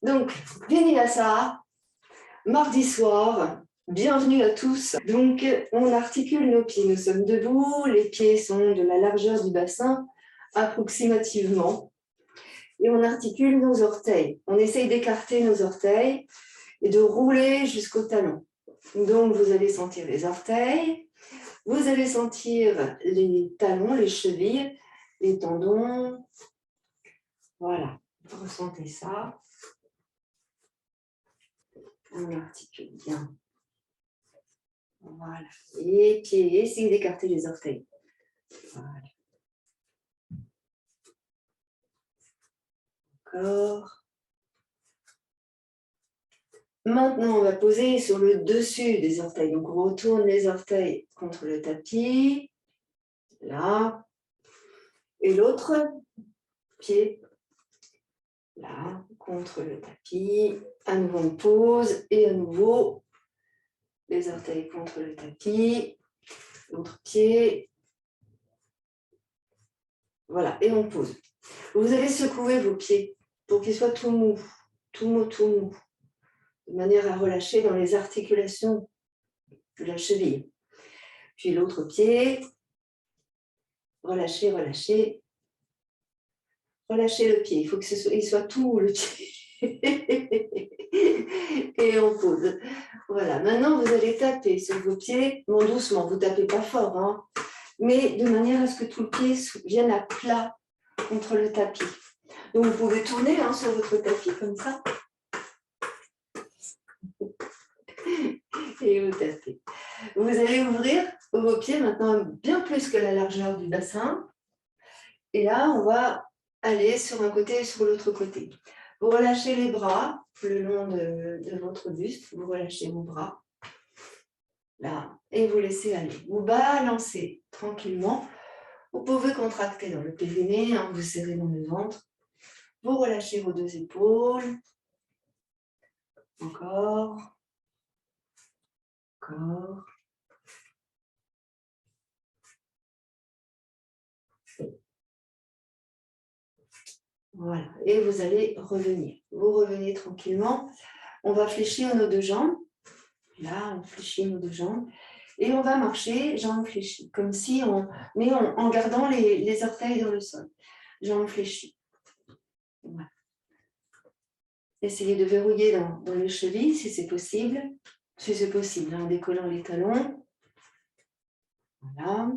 Donc, Vinyasa, mardi soir, bienvenue à tous. Donc, on articule nos pieds. Nous sommes debout, les pieds sont de la largeur du bassin, approximativement. Et on articule nos orteils. On essaye d'écarter nos orteils et de rouler jusqu'au talon. Donc, vous allez sentir les orteils, vous allez sentir les talons, les chevilles, les tendons. Voilà, vous ressentez ça. On articule bien. Voilà. Et pieds, essayez d'écarter les orteils. Voilà. Encore. Maintenant, on va poser sur le dessus des orteils. Donc, on retourne les orteils contre le tapis. Là. Et l'autre pied. Là, contre le tapis. À nouveau, on pose. Et à nouveau, les orteils contre le tapis. L'autre pied. Voilà. Et on pose. Vous allez secouer vos pieds pour qu'ils soient tout mous. Tout mou, tout mou. De manière à relâcher dans les articulations de la cheville. Puis l'autre pied, relâchez, relâchez. Relâchez le pied, il faut qu'il soit tout mou le pied. Et on pose. Voilà, maintenant vous allez taper sur vos pieds, bon doucement, vous ne tapez pas fort, hein, mais de manière à ce que tout le pied vienne à plat contre le tapis. Donc vous pouvez tourner sur votre tapis comme ça. Et vous tapez. Vous allez ouvrir vos pieds maintenant bien plus que la largeur du bassin. Et là, on va aller sur un côté et sur l'autre côté. Vous relâchez les bras le long de votre buste. Vous relâchez vos bras. Là. Et vous laissez aller. Vous balancez tranquillement. Vous pouvez contracter dans le périnée, vous serrez dans le ventre. Vous relâchez vos deux épaules. Encore. Encore. Voilà. Et vous allez revenir. Vous revenez tranquillement. On va fléchir nos deux jambes. Là, on fléchit nos deux jambes. Et on va marcher, jambes fléchies. Comme si mais en gardant les orteils dans le sol. Jambes fléchies. Voilà. Essayez de verrouiller dans les chevilles si c'est possible. Si c'est possible, en décollant les talons. Voilà.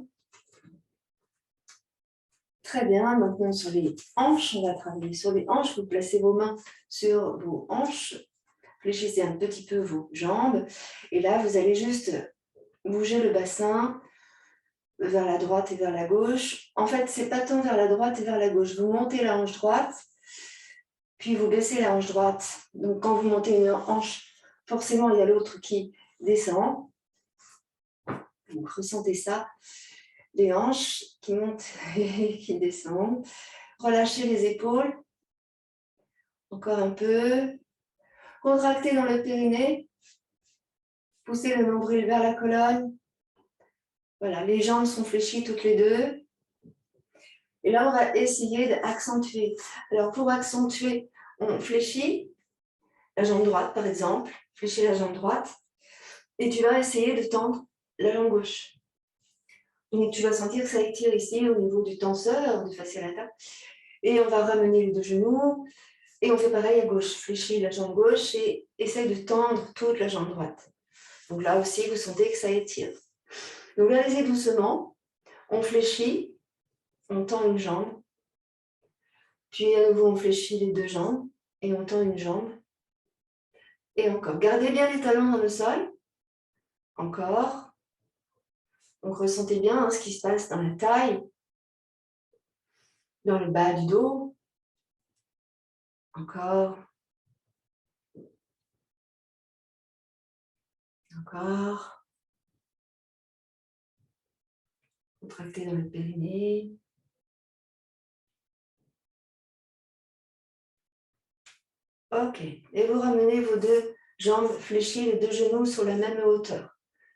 Très bien. Maintenant, sur les hanches, on va travailler sur les hanches. Vous placez vos mains sur vos hanches. Fléchissez un petit peu vos jambes. Et là, vous allez juste bouger le bassin vers la droite et vers la gauche. En fait, ce n'est pas tant vers la droite et vers la gauche. Vous montez la hanche droite, puis vous baissez la hanche droite. Donc, quand vous montez une hanche, forcément, il y a l'autre qui descend. Donc, ressentez ça. Les hanches qui montent et qui descendent. Relâchez les épaules. Encore un peu. Contractez dans le périnée. Poussez le nombril vers la colonne. Voilà, les jambes sont fléchies toutes les deux. Et là, on va essayer d'accentuer. Alors, pour accentuer, on fléchit la jambe droite, par exemple. Fléchis la jambe droite. Et tu vas essayer de tendre la jambe gauche. Donc, tu vas sentir que ça étire ici au niveau du tenseur, du fascia lata. Et on va ramener les deux genoux. Et on fait pareil à gauche. Fléchis la jambe gauche et essaye de tendre toute la jambe droite. Donc là aussi, vous sentez que ça étire. Donc, allez-y doucement. On fléchit. On tend une jambe. Puis à nouveau, on fléchit les deux jambes. Et on tend une jambe. Et encore. Gardez bien les talons dans le sol. Encore. Donc, ressentez bien ce qui se passe dans la taille, dans le bas du dos. Encore. Encore. Contractez dans le périnée. Ok. Et vous ramenez vos deux jambes fléchies, les deux genoux sur la même hauteur.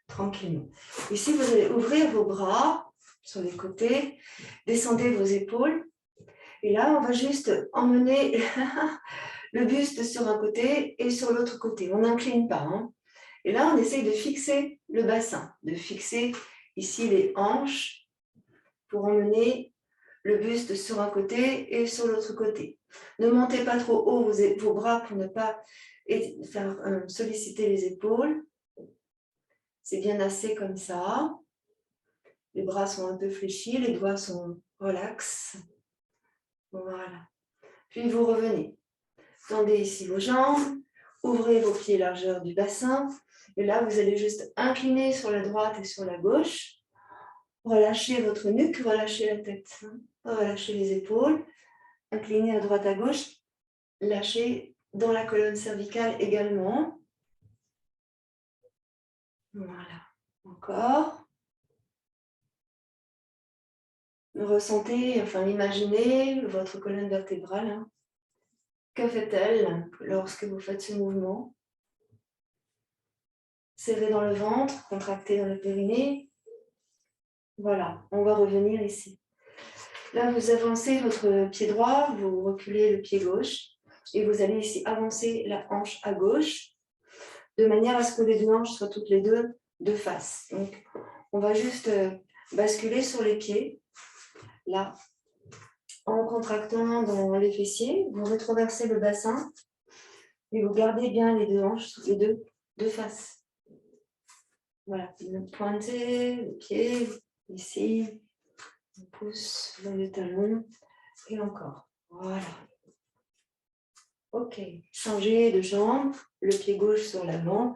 Tranquillement. Ici, vous allez ouvrir vos bras sur les côtés. Descendez vos épaules. Et là, on va juste emmener le buste sur un côté et sur l'autre côté. On n'incline pas. Hein. Et là, on essaye de fixer le bassin, de fixer ici les hanches pour emmener le buste sur un côté et sur l'autre côté. Ne montez pas trop haut vos bras pour ne pas faire solliciter les épaules. C'est bien assez comme ça. Les bras sont un peu fléchis, les doigts sont relax. Voilà. Puis vous revenez. Tendez ici vos jambes, ouvrez vos pieds largeur du bassin. Et là, vous allez juste incliner sur la droite et sur la gauche. Relâchez votre nuque, relâchez la tête. Relâchez les épaules. Inclinez à droite à gauche. Lâchez dans la colonne cervicale également. Voilà. Encore. Ressentez, enfin imaginez votre colonne vertébrale. Hein. Que fait-elle lorsque vous faites ce mouvement? Serrez dans le ventre, contractez dans le périnée. Voilà, on va revenir ici. Là, vous avancez votre pied droit, vous reculez le pied gauche et vous allez ici avancer la hanche à gauche de manière à ce que les deux hanches soient toutes les deux de face. Donc, on va juste basculer sur les pieds, là, en contractant dans les fessiers. Vous rétroversez le bassin et vous gardez bien les deux hanches, toutes les deux de face. Voilà, pointez le pied, ici, on pousse dans le talon et encore. Voilà. Ok, changez de jambe, le pied gauche sur l'avant.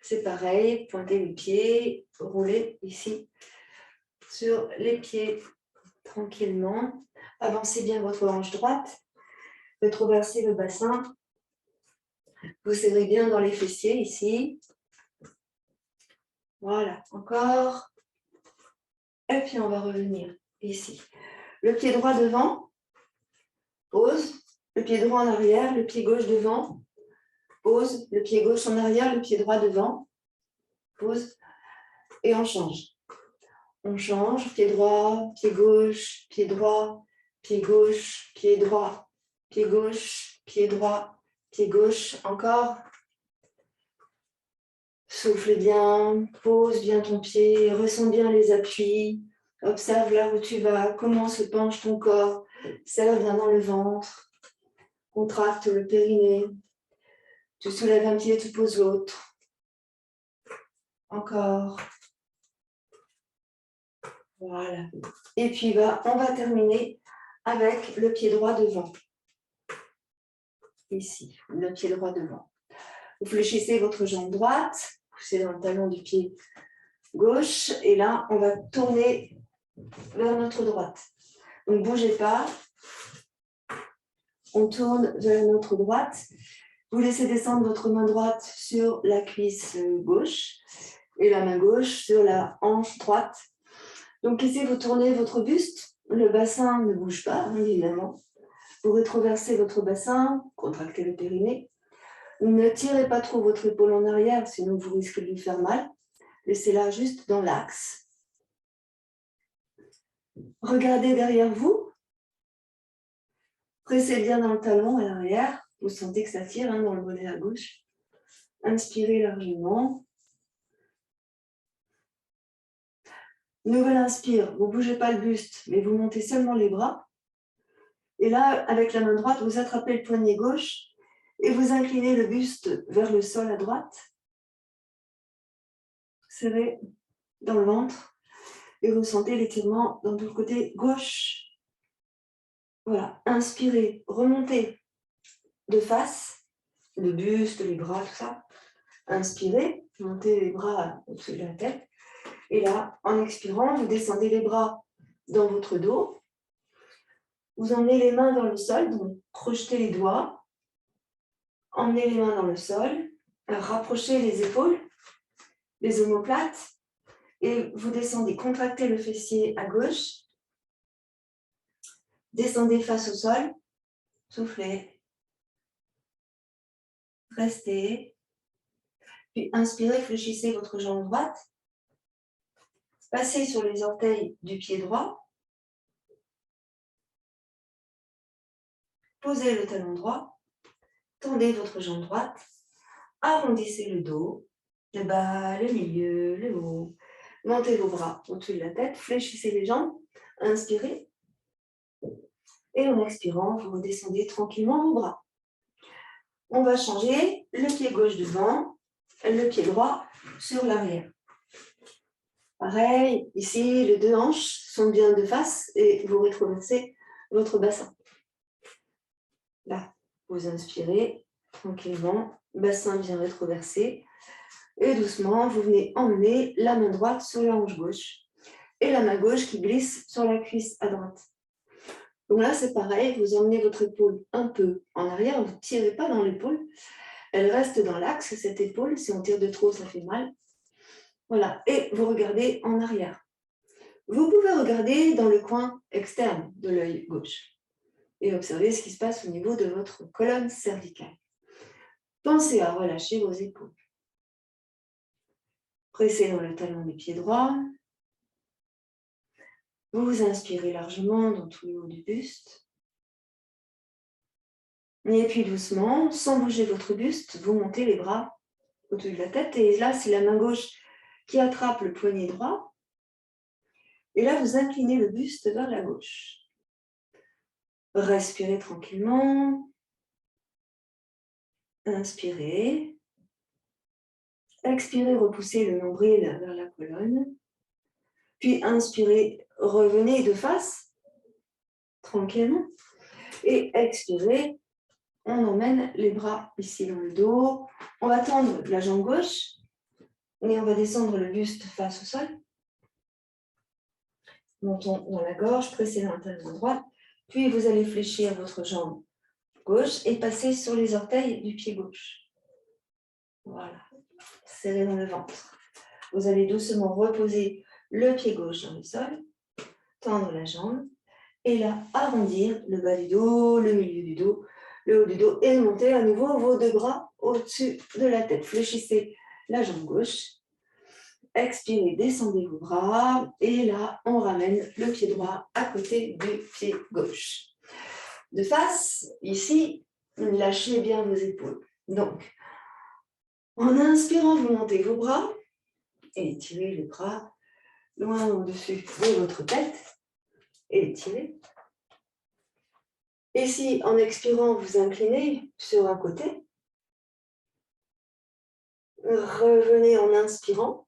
C'est pareil, pointez les pieds, roulez ici sur les pieds tranquillement. Avancez bien votre hanche droite, rétroversez le bassin. Vous serrez bien dans les fessiers ici. Voilà, encore. Et puis on va revenir ici. Le pied droit devant, pose. Le pied droit en arrière, le pied gauche devant, pose. Le pied gauche en arrière, le pied droit devant, pose. Et on change. On change, pied droit, pied gauche, pied droit, pied gauche, pied droit, pied gauche, pied droit, pied gauche. Encore. Souffle bien, pose bien ton pied, ressens bien les appuis. Observe là où tu vas, comment se penche ton corps. Serre bien dans le ventre. Contracte le périnée. Tu soulèves un pied, tu poses l'autre. Encore. Voilà. Et puis on va terminer avec le pied droit devant. Ici, le pied droit devant. Vous fléchissez votre jambe droite, poussez dans le talon du pied gauche. Et là, on va tourner vers notre droite. Donc, ne bougez pas. On tourne vers notre droite. Vous laissez descendre votre main droite sur la cuisse gauche et la main gauche sur la hanche droite. Donc ici, vous tournez votre buste. Le bassin ne bouge pas, évidemment. Vous rétroversez votre bassin, contractez le périnée. Ne tirez pas trop votre épaule en arrière, sinon vous risquez de lui faire mal. Laissez-la juste dans l'axe. Regardez derrière vous. Pressez bien dans le talon à l'arrière. Vous sentez que ça tire dans le mollet à gauche. Inspirez largement. Nouvelle inspire. Vous ne bougez pas le buste, mais vous montez seulement les bras. Et là, avec la main droite, vous attrapez le poignet gauche et vous inclinez le buste vers le sol à droite. Serrez dans le ventre et ressentez l'étirement dans le côté gauche. Voilà, inspirez, remontez de face, le buste, les bras, tout ça. Inspirez, montez les bras au-dessus de la tête. Et là, en expirant, vous descendez les bras dans votre dos. Vous emmenez les mains dans le sol, donc projetez les doigts. Emmenez les mains dans le sol. Rapprochez les épaules, les omoplates. Et vous descendez, contractez le fessier à gauche. Descendez face au sol. Soufflez. Restez. Puis inspirez, fléchissez votre jambe droite. Passez sur les orteils du pied droit. Posez le talon droit. Tendez votre jambe droite. Arrondissez le dos, le bas, le milieu, le haut. Montez vos bras au-dessus de la tête. Fléchissez les jambes. Inspirez. Et en expirant, vous redescendez tranquillement vos bras. On va changer le pied gauche devant, le pied droit sur l'arrière. Pareil, ici, les deux hanches sont bien de face et vous rétroversez votre bassin. Là, vous inspirez tranquillement, bassin bien rétroversé. Et doucement, vous venez emmener la main droite sur la hanche gauche et la main gauche qui glisse sur la cuisse à droite. Donc là, c'est pareil, vous emmenez votre épaule un peu en arrière, vous ne tirez pas dans l'épaule. Elle reste dans l'axe, cette épaule. Si on tire de trop, ça fait mal. Voilà, et vous regardez en arrière. Vous pouvez regarder dans le coin externe de l'œil gauche et observer ce qui se passe au niveau de votre colonne cervicale. Pensez à relâcher vos épaules. Pressez dans le talon du pied droit. Vous inspirez largement dans tout le haut du buste. Et puis doucement, sans bouger votre buste, vous montez les bras au-dessus de la tête. Et là, c'est la main gauche qui attrape le poignet droit. Et là, vous inclinez le buste vers la gauche. Respirez tranquillement. Inspirez. Expirez, repoussez le nombril vers la colonne. Puis inspirez, revenez de face, tranquillement. Et expirez, on emmène les bras ici dans le dos. On va tendre la jambe gauche et on va descendre le buste face au sol. Montons dans la gorge, pressez dans la talon droite. Puis vous allez fléchir votre jambe gauche et passer sur les orteils du pied gauche. Voilà, serrez dans le ventre. Vous allez doucement reposer le pied gauche dans le sol, tendre la jambe, et là, arrondir le bas du dos, le milieu du dos, le haut du dos, et monter à nouveau vos deux bras au-dessus de la tête. Fléchissez la jambe gauche, expirez, descendez vos bras, et là, on ramène le pied droit à côté du pied gauche. De face, ici, lâchez bien vos épaules. Donc, en inspirant, vous montez vos bras, et étirez les bras loin au-dessus de votre tête, et étirez. Et si, en expirant, vous inclinez sur un côté, revenez en inspirant,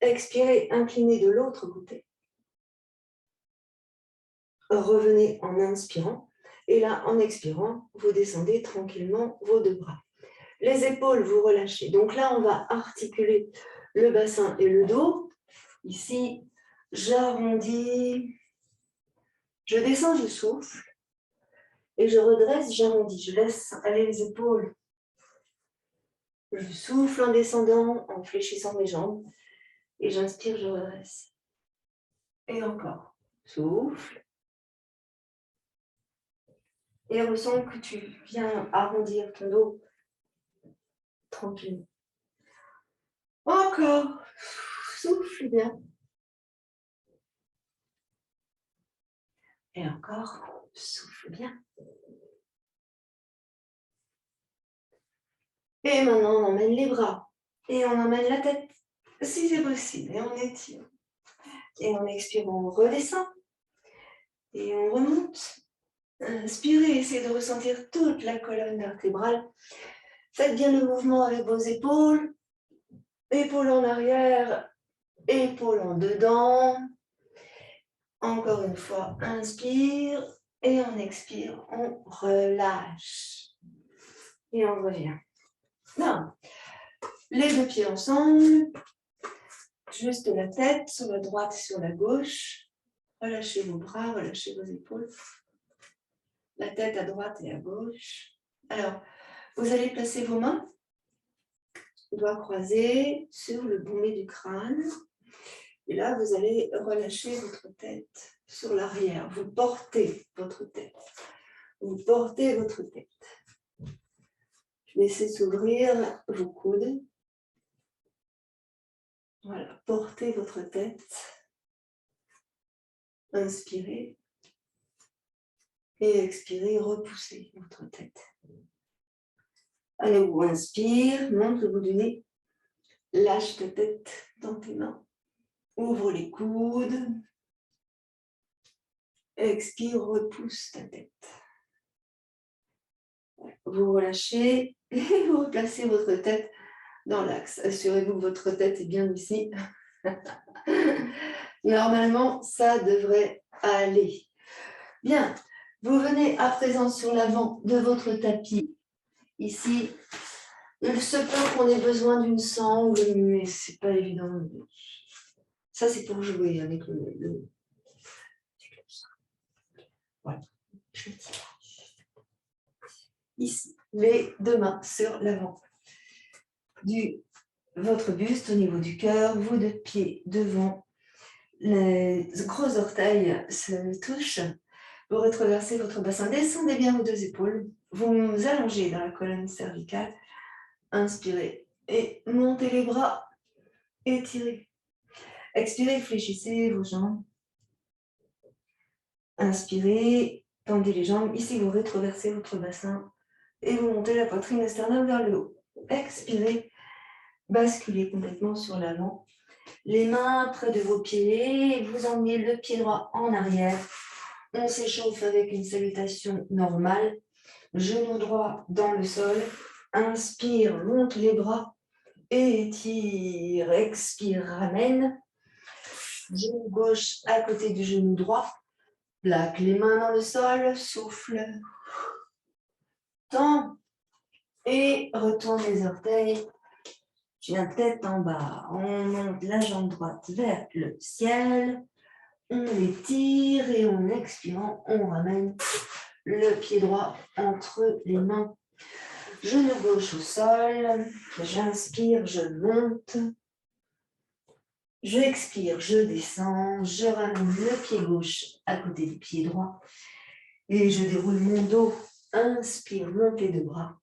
expirez, inclinez de l'autre côté, revenez en inspirant, et là, en expirant, vous descendez tranquillement vos deux bras. Les épaules, vous relâchez. Donc là, on va articuler le bassin et le dos. Ici, j'arrondis, je descends, je souffle, et je redresse, j'arrondis. Je laisse aller les épaules. Je souffle en descendant, en fléchissant mes jambes. Et j'inspire, je redresse. Et encore. Souffle. Et ressens que tu viens arrondir ton dos tranquillement. Encore. Souffle bien. Et encore. Souffle bien. Et maintenant, on emmène les bras. Et on emmène la tête, si c'est possible. Et on étire. Et en expirant, on redescend. Et on remonte. Inspirez, essayez de ressentir toute la colonne vertébrale. Faites bien le mouvement avec vos épaules. Épaules en arrière, épaules en dedans. Encore une fois, inspire. Et on expire, on relâche. Et on revient. Non. Les deux pieds ensemble. Juste la tête sur la droite et sur la gauche. Relâchez vos bras, relâchez vos épaules. La tête à droite et à gauche. Alors, vous allez placer vos mains, doigts croisés, sur le bommet du crâne. Et là, vous allez relâcher votre tête sur l'arrière. Vous portez votre tête. Vous portez votre tête. Laissez s'ouvrir vos coudes. Voilà, portez votre tête. Inspirez. Et expirez, repoussez votre tête. À nouveau, inspire, monte le bout du nez. Lâche ta tête dans tes mains. Ouvre les coudes. Expire, repousse ta tête. Vous relâchez et vous replacez votre tête dans l'axe. Assurez-vous que votre tête est bien ici. Normalement, ça devrait aller. Bien, vous venez à présent sur l'avant de votre tapis. Ici, il se peut qu'on ait besoin d'une sangle, mais c'est pas évident. Ça, c'est pour jouer avec le... Voilà. Ici, les deux mains sur l'avant de votre buste au niveau du cœur, vos deux pieds devant, les gros orteils se touchent, vous retraversez votre bassin, descendez bien vos deux épaules, vous vous allongez dans la colonne cervicale, inspirez et montez les bras, étirez, expirez, fléchissez vos jambes, inspirez, tendez les jambes, ici vous retraversez votre bassin et vous montez la poitrine, le sternum vers le haut, expirez, basculez complètement sur l'avant. Les mains près de vos pieds, vous emmenez le pied droit en arrière. On s'échauffe avec une salutation normale. Genou droit dans le sol. Inspire, monte les bras. Étire, expire, ramène. Genou gauche à côté du genou droit. Plaque les mains dans le sol, souffle. Tends et retourne les orteils. Viens tête en bas, on monte la jambe droite vers le ciel, on étire et en expirant, on ramène le pied droit entre les mains. Genou gauche au sol, j'inspire, je monte, je expire, je descends, je ramène le pied gauche à côté du pied droit et je déroule mon dos, inspire, monte les deux bras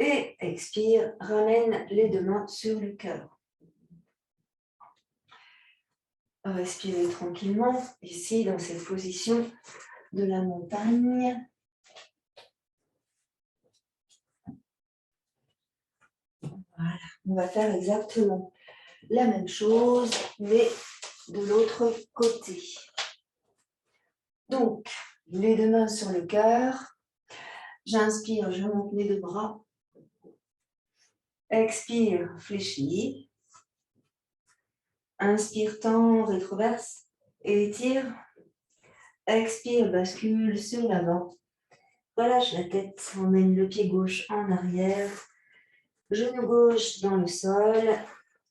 et expire, ramène les deux mains sur le cœur. Respirez tranquillement, ici, dans cette position de la montagne. Voilà, on va faire exactement la même chose, mais de l'autre côté. Donc, les deux mains sur le cœur. J'inspire, je monte mes deux bras. Expire, fléchis. Inspire, tend, rétroverse, étire. Expire, bascule sur l'avant. Relâche la tête, emmène le pied gauche en arrière. Genou gauche dans le sol.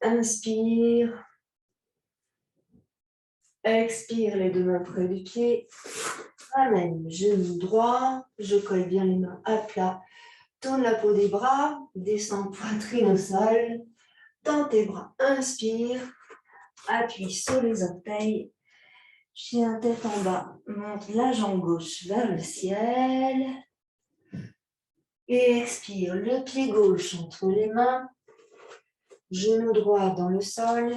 Inspire. Expire, les deux mains près du pied. Ramène, genou droit. Je colle bien les mains à plat. Tourne la peau des bras. Descends poitrine au sol. Tends tes bras. Inspire. Appuie sur les orteils. Chien tête en bas. Monte la jambe gauche vers le ciel. Et expire, le pied gauche entre les mains. Genou droit dans le sol.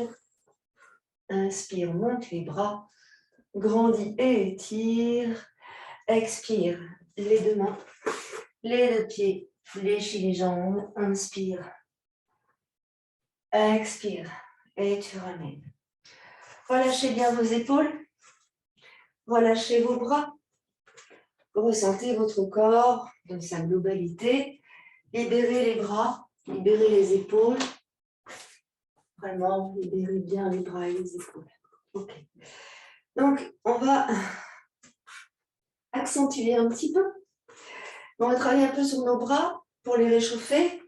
Inspire, monte les bras. Grandis et étire. Expire, les deux mains, les deux pieds. Fléchis les jambes. Inspire. Expire. Et tu ramènes. Relâchez bien vos épaules. Relâchez vos bras. Ressentez votre corps dans sa globalité. Libérez les bras. Libérez les épaules. Vraiment, libérez bien les bras et les épaules. Ok. Donc, on va accentuer un petit peu. On va travailler un peu sur nos bras pour les réchauffer.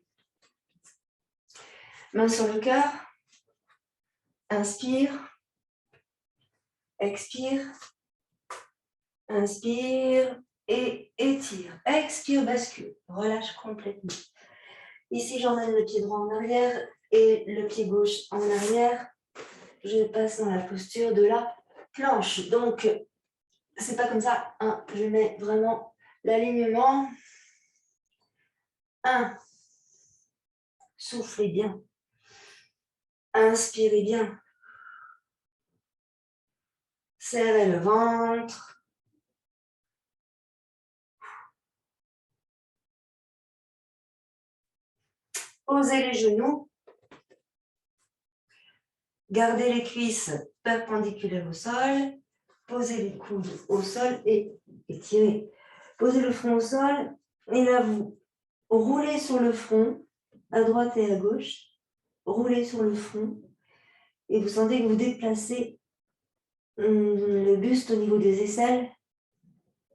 Main sur le cœur. Inspire. Expire. Inspire et étire. Expire, bascule. Relâche complètement. Ici, j'emmène le pied droit en arrière et le pied gauche en arrière. Je passe dans la posture de la planche. Donc, c'est pas comme ça. Je mets vraiment l'alignement. 1. Soufflez bien. Inspirez bien. Serrez le ventre. Posez les genoux. Gardez les cuisses perpendiculaires au sol. Posez les coudes au sol et étirez. Posez le front au sol. Et là, vous roulez sur le front, à droite et à gauche. Roulez sur le front. Et vous sentez que vous déplacez le buste au niveau des aisselles,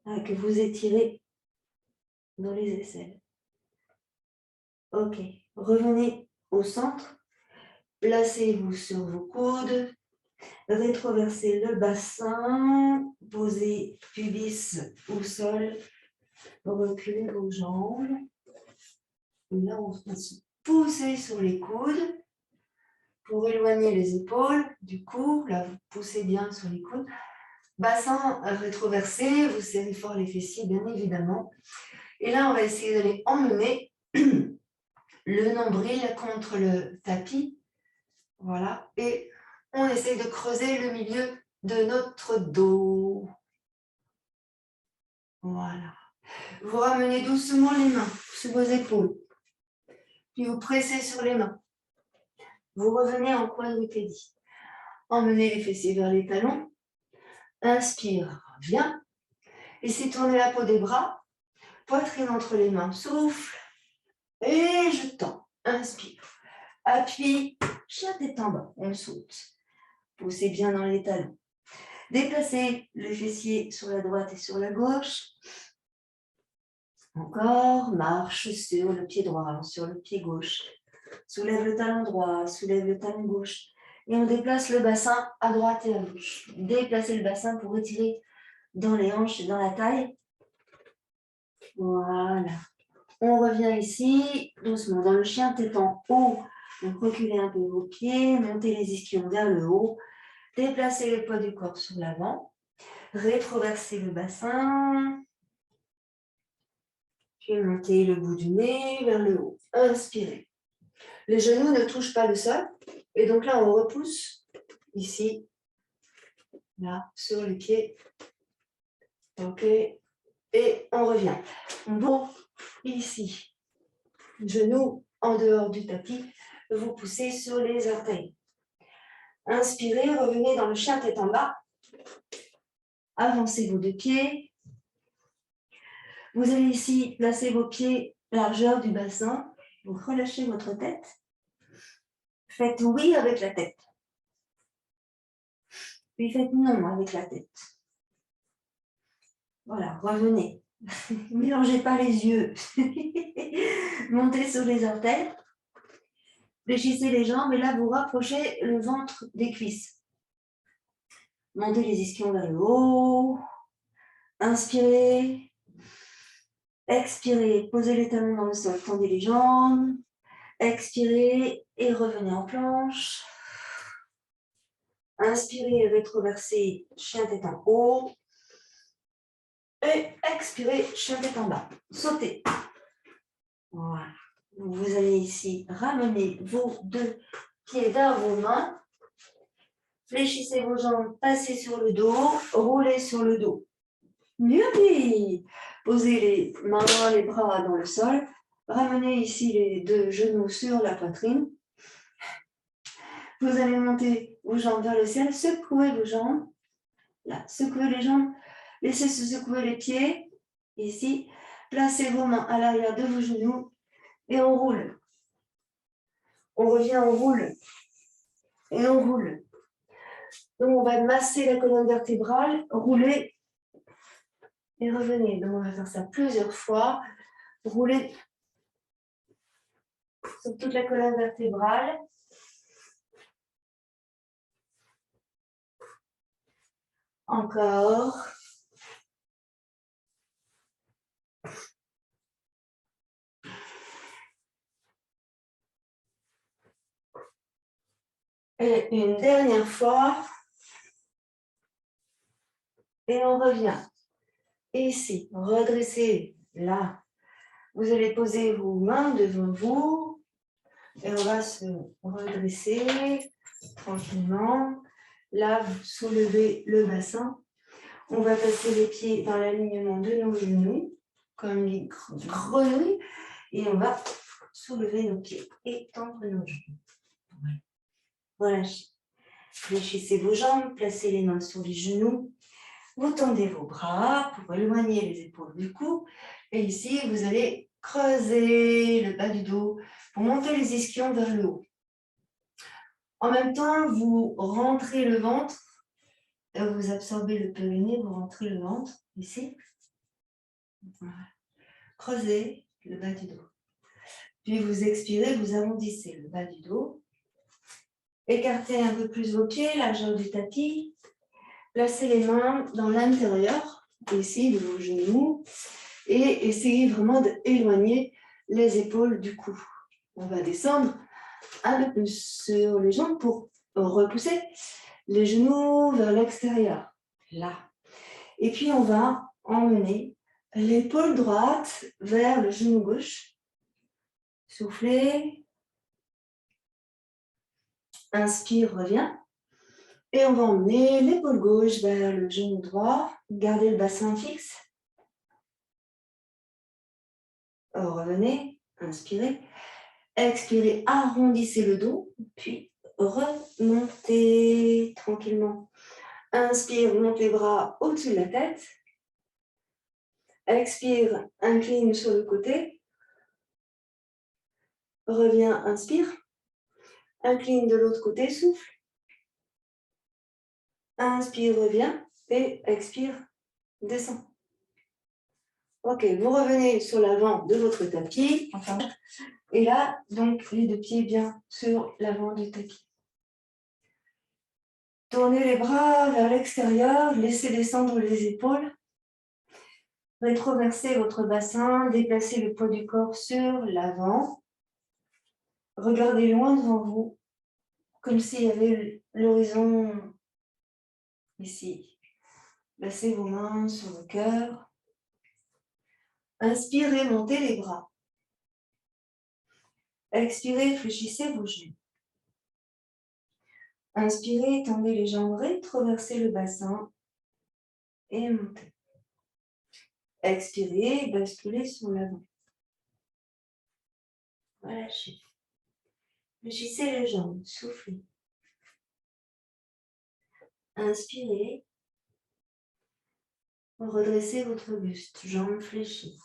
que vous étirez dans les aisselles. Ok, revenez au centre, placez-vous sur vos coudes, rétroversez le bassin, posez pubis au sol, reculez vos jambes. Et là, on va se pousser sur les coudes pour éloigner les épaules du cou. Là, vous poussez bien sur les coudes. Bassin rétroversé, vous serrez fort les fessiers, bien évidemment. Et là, on va essayer d'aller emmener le nombril contre le tapis. Voilà. Et on essaie de creuser le milieu de notre dos. Voilà. Vous ramenez doucement les mains sous vos épaules. Puis vous pressez sur les mains. Vous revenez en quadrupédie. Emmenez les fessiers vers les talons. Inspire, viens. Laissez tourner la peau des bras. Poitrine entre les mains. Souffle. Et je tends. Inspire. Appuie. Chien tête en bas. On saute. Poussez bien dans les talons. Déplacez le fessier sur la droite et sur la gauche. Encore. Marche sur le pied droit, sur le pied gauche. Soulève le talon droit, soulève le talon gauche. Et on déplace le bassin à droite et à gauche. Déplacez le bassin pour retirer dans les hanches et dans la taille. Voilà. On revient ici, doucement, dans le chien tête en haut. Donc reculez un peu vos pieds, montez les ischions vers le haut. Déplacez le poids du corps sur l'avant. Rétroversez le bassin. Puis montez le bout du nez vers le haut. Inspirez. Les genoux ne touchent pas le sol. Et donc là, on repousse ici, là, sur les pieds. Ok. Et on revient. Bon, ici. Genoux en dehors du tapis. Vous poussez sur les orteils. Inspirez, revenez dans le chien tête en bas. Avancez vos deux pieds. Vous allez ici placer vos pieds largeur du bassin. Vous relâchez votre tête. Faites oui avec la tête. Puis faites non avec la tête. Voilà, revenez. Ne mélangez pas les yeux. Montez sur les orteils. Fléchissez les jambes et là, vous rapprochez le ventre des cuisses. Montez les ischions vers le haut. Inspirez. Expirez. Posez les talons dans le sol. Tendez les jambes. Expirez et revenez en planche. Inspirez, rétroversez, chien tête en haut. Et expirez, chien tête en bas. Sautez. Voilà. Vous allez ici ramener vos deux pieds vers vos mains. Fléchissez vos jambes, passez sur le dos, roulez sur le dos. Youpi! Posez les mains, les bras dans le sol. Ramenez ici les deux genoux sur la poitrine. Vous allez monter vos jambes vers le ciel, secouez vos jambes. Là, secouez les jambes. Laissez se secouer les pieds. Ici, placez vos mains à l'arrière de vos genoux et on roule. On revient, on roule. Et on roule. Donc, on va masser la colonne vertébrale, rouler et revenez. Donc, on va faire ça plusieurs fois. Rouler sur toute la colonne vertébrale. Encore. Et une dernière fois. Et on revient. Ici, redressez là. Vous allez poser vos mains devant vous. Et on va se redresser tranquillement. Là, vous soulevez le bassin. On va passer les pieds dans l'alignement de nos genoux, comme les grenouilles. Et on va soulever nos pieds et tendre nos jambes. Relâchez. Fléchissez vos jambes, placez les mains sur les genoux. Vous tendez vos bras pour éloigner les épaules du cou. Et ici, vous allez creuser le bas du dos pour monter les ischions vers le haut. En même temps, vous rentrez le ventre. Vous absorbez le périnée, vous rentrez le ventre ici. Voilà. Creusez le bas du dos. Puis vous expirez, vous arrondissez le bas du dos. Écartez un peu plus vos pieds, largeur du tapis. Placez les mains dans l'intérieur, ici, de vos genoux. Et essayez vraiment d'éloigner les épaules du cou. On va descendre un peu plus sur les jambes pour repousser les genoux vers l'extérieur. Là. Et puis on va emmener l'épaule droite vers le genou gauche. Soufflez. Inspire, reviens. Et on va emmener l'épaule gauche vers le genou droit. Gardez le bassin fixe. Revenez, inspirez. Expirez, arrondissez le dos. Puis remontez tranquillement. Inspire, monte les bras au-dessus de la tête. Expire, incline sur le côté. Reviens, inspire. Incline de l'autre côté, souffle. Inspire, reviens. Et expire, descend. Ok, vous revenez sur l'avant de votre tapis. Enfin, et là, donc, les deux pieds bien sur l'avant du tapis. Tournez les bras vers l'extérieur, laissez descendre les épaules. Rétroversez votre bassin, déplacez le poids du corps sur l'avant. Regardez loin devant vous, comme s'il y avait l'horizon ici. Placez vos mains sur le cœur. Inspirez, montez les bras. Expirez, fléchissez vos genoux. Inspirez, tendez les jambes, rétroversez le bassin et montez. Expirez, basculez sur l'avant. Relâchez. Fléchissez les jambes, soufflez. Inspirez. Redressez votre buste, jambes fléchies.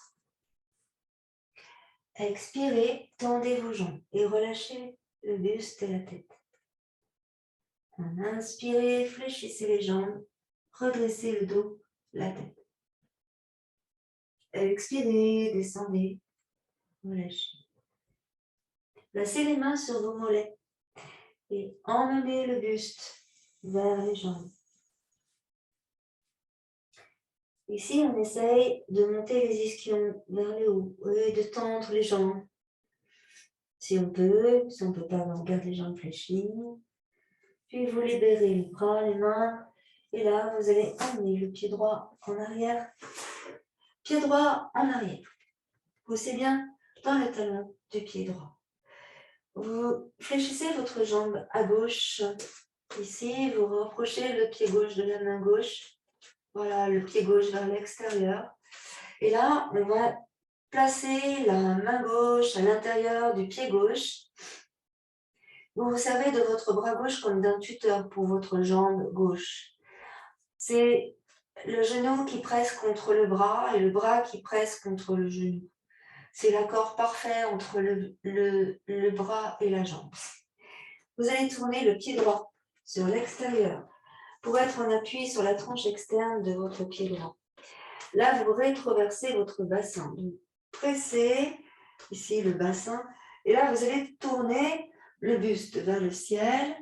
Expirez, tendez vos jambes et relâchez le buste et la tête. Inspirez, fléchissez les jambes, redressez le dos, la tête. Expirez, descendez, relâchez. Placez les mains sur vos mollets et emmenez le buste vers les jambes. Ici, on essaye de monter les ischions vers le haut et de tendre les jambes. Si on peut pas, on garde les jambes fléchies. Puis vous libérez les bras, les mains. Et là, vous allez emmener le pied droit en arrière. Pied droit en arrière. Poussez bien dans le talon du pied droit. Vous fléchissez votre jambe à gauche. Ici, vous rapprochez le pied gauche de la main gauche. Voilà, le pied gauche vers l'extérieur. Et là, on va placer la main gauche à l'intérieur du pied gauche. Vous vous servez de votre bras gauche comme d'un tuteur pour votre jambe gauche. C'est le genou qui presse contre le bras et le bras qui presse contre le genou. C'est l'accord parfait entre le bras et la jambe. Vous allez tourner le pied droit sur l'extérieur pour être en appui sur la tranche externe de votre pied droit. Là, vous rétroversez votre bassin. Vous pressez ici le bassin et là, vous allez tourner le buste vers le ciel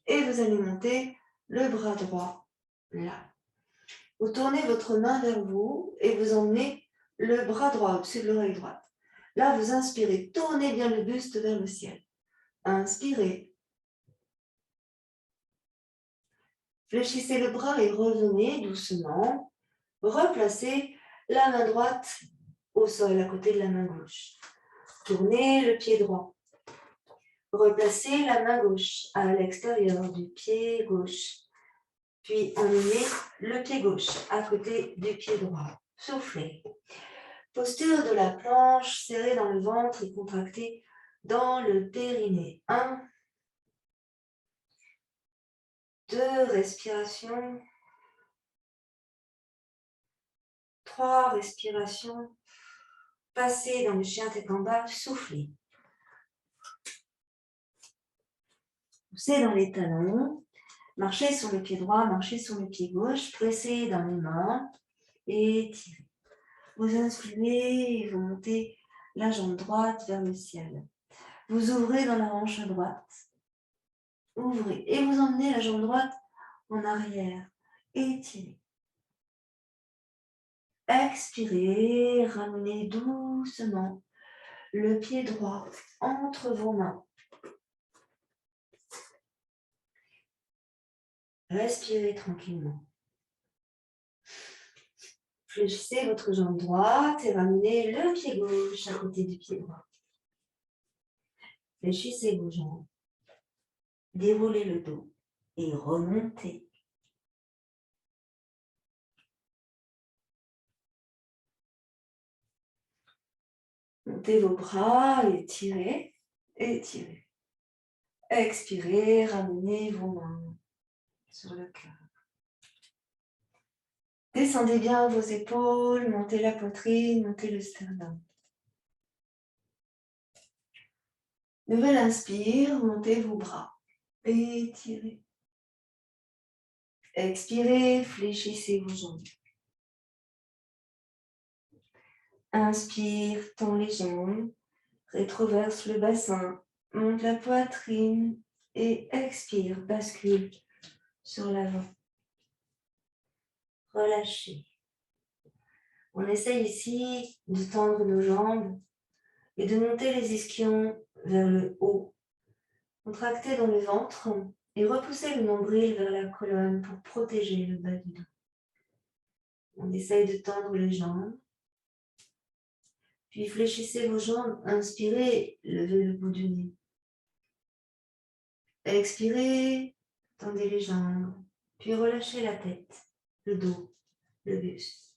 et vous allez monter le bras droit là. Vous tournez votre main vers vous et vous emmenez le bras droit au-dessus de l'oreille droite. Là, vous inspirez, tournez bien le buste vers le ciel. Inspirez. Fléchissez le bras et revenez doucement. Replacez la main droite au sol à côté de la main gauche. Tournez le pied droit. Replacez la main gauche à l'extérieur du pied gauche. Puis emmenez le pied gauche à côté du pied droit. Soufflez. Posture de la planche, serrée dans le ventre et contractée dans le périnée. 1, 2 respirations. 3 respirations. Passez dans le chien tête en bas, soufflez. Poussez dans les talons. Marchez sur le pied droit, marchez sur le pied gauche. Pressez dans les mains et tirez. Vous inspirez et vous montez la jambe droite vers le ciel. Vous ouvrez dans la hanche droite. Ouvrez et vous emmenez la jambe droite en arrière. Étirez. Expirez, ramenez doucement le pied droit entre vos mains. Respirez tranquillement. Fléchissez votre jambe droite et ramenez le pied gauche à côté du pied droit. Fléchissez vos jambes. Déroulez le dos et remontez. Montez vos bras, étirez, étirez. Expirez, ramenez vos mains sur le cœur. Descendez bien vos épaules, montez la poitrine, montez le sternum. Nouvelle inspire, montez vos bras, étirez. Expirez, fléchissez vos jambes. Inspire, tends les jambes, rétroverse le bassin, monte la poitrine et expire, bascule sur l'avant. Relâchez. On essaye ici de tendre nos jambes et de monter les ischions vers le haut. Contractez dans le ventre et repoussez le nombril vers la colonne pour protéger le bas du dos. On essaye de tendre les jambes. Puis fléchissez vos jambes, inspirez, levez le bout du nez. Expirez, tendez les jambes, puis relâchez la tête, le dos, le buste.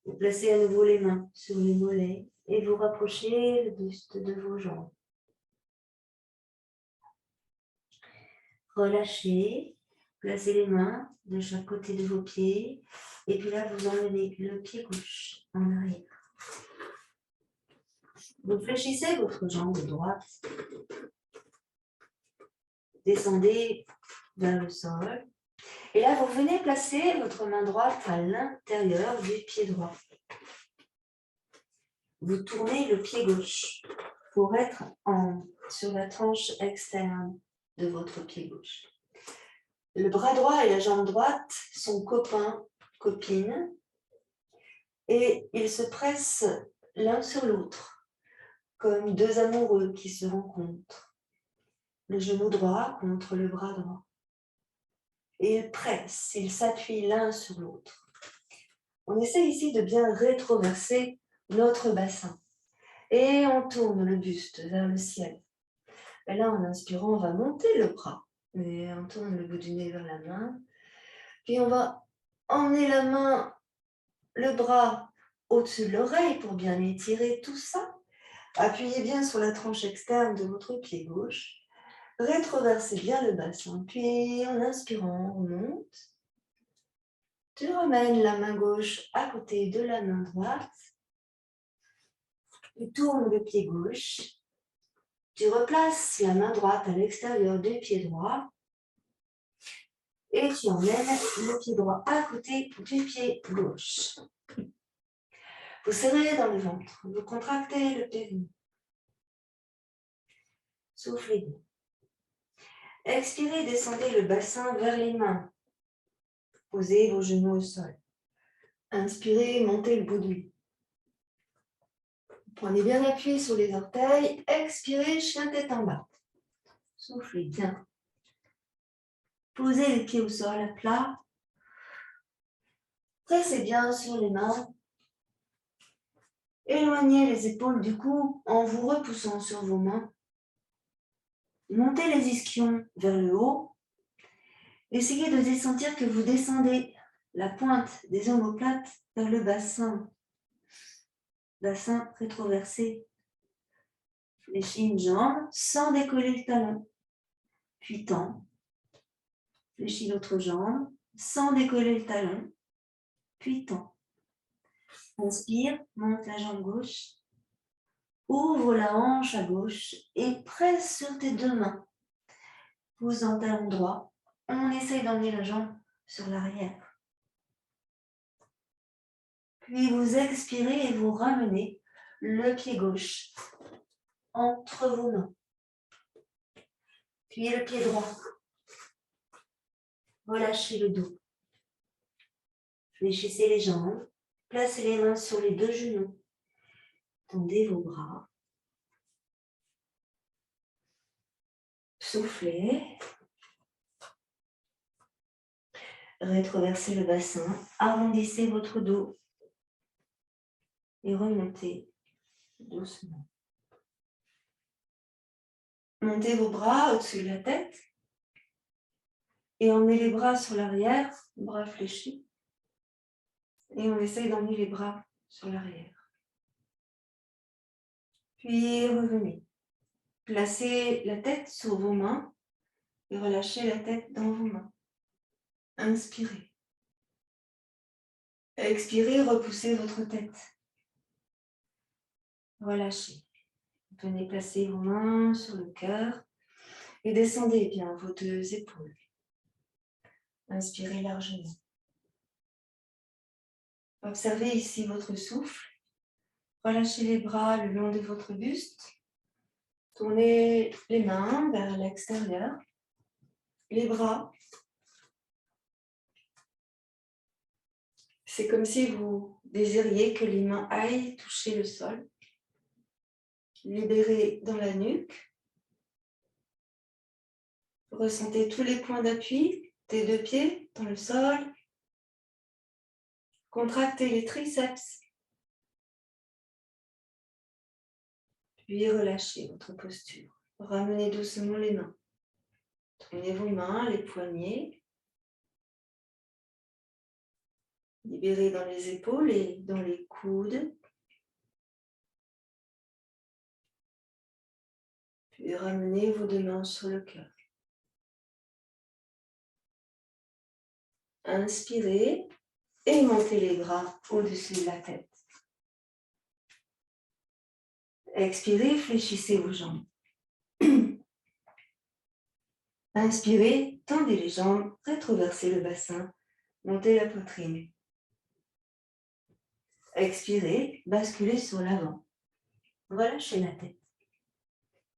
Vous placez à nouveau les mains sur les mollets et vous rapprochez le buste de vos jambes. Relâchez, placez les mains de chaque côté de vos pieds et puis là vous emmenez le pied gauche en arrière. Vous fléchissez votre jambe droite. Descendez vers le sol. Et là, vous venez placer votre main droite à l'intérieur du pied droit. Vous tournez le pied gauche pour être sur la tranche externe de votre pied gauche. Le bras droit et la jambe droite sont copains, copines, et ils se pressent l'un sur l'autre, comme deux amoureux qui se rencontrent. Le genou droit contre le bras droit. Et ils pressent, ils s'appuient l'un sur l'autre. On essaie ici de bien rétroverser notre bassin. Et on tourne le buste vers le ciel. Et là, en inspirant, on va monter le bras. Et on tourne le bout du nez vers la main. Puis on va emmener la main, le bras au-dessus de l'oreille pour bien étirer tout ça. Appuyez bien sur la tranche externe de votre pied gauche. Rétroversez bien le bassin. Puis en inspirant, on monte. Tu ramènes la main gauche à côté de la main droite. Tu tournes le pied gauche. Tu replaces la main droite à l'extérieur du pied droit. Et tu emmènes le pied droit à côté du pied gauche. Vous serrez dans le ventre. Vous contractez le périnée. Soufflez bien. Expirez, descendez le bassin vers les mains. Posez vos genoux au sol. Inspirez, montez le bout du lit. Prenez bien appui sur les orteils. Expirez, chien tête en bas. Soufflez bien. Posez les pieds au sol à plat. Pressez bien sur les mains. Éloignez les épaules du cou en vous repoussant sur vos mains. Montez les ischions vers le haut. Essayez de sentir que vous descendez la pointe des omoplates vers le bassin. bassin rétroversé. Fléchis une jambe sans décoller le talon. Puis tends. Fléchis l'autre jambe sans décoller le talon. Puis tends. Inspire, monte la jambe gauche. Ouvre la hanche à gauche et presse sur tes deux mains. Pousse dans le talon droit. On essaye d'emmener la jambe sur l'arrière. Puis vous expirez et vous ramenez le pied gauche entre vos mains. Puis le pied droit. Relâchez le dos. Fléchissez les jambes. Placez les mains sur les deux genoux. Tendez vos bras. Soufflez. Rétroversez le bassin. Arrondissez votre dos. Et remontez doucement. Montez vos bras au-dessus de la tête. Et emmenez les bras sur l'arrière, bras fléchis. Et on essaye d'emmener les bras sur l'arrière. Puis revenez. Placez la tête sur vos mains et relâchez la tête dans vos mains. Inspirez. Expirez, repoussez votre tête. Relâchez. Venez placer vos mains sur le cœur et descendez bien vos deux épaules. Inspirez largement. Observez ici votre souffle. Relâchez les bras le long de votre buste. Tournez les mains vers l'extérieur. Les bras. C'est comme si vous désiriez que les mains aillent toucher le sol. Libérez dans la nuque. Ressentez tous les points d'appui des deux pieds dans le sol. Contractez les triceps. Puis relâchez votre posture. Ramenez doucement les mains. Tournez vos mains, les poignets. Libérez dans les épaules et dans les coudes. Puis ramenez vos deux mains sur le cœur. Inspirez et montez les bras au-dessus de la tête. Expirez, fléchissez vos jambes. Inspirez, tendez les jambes, rétroversez le bassin, montez la poitrine. Expirez, basculez sur l'avant. Relâchez la tête.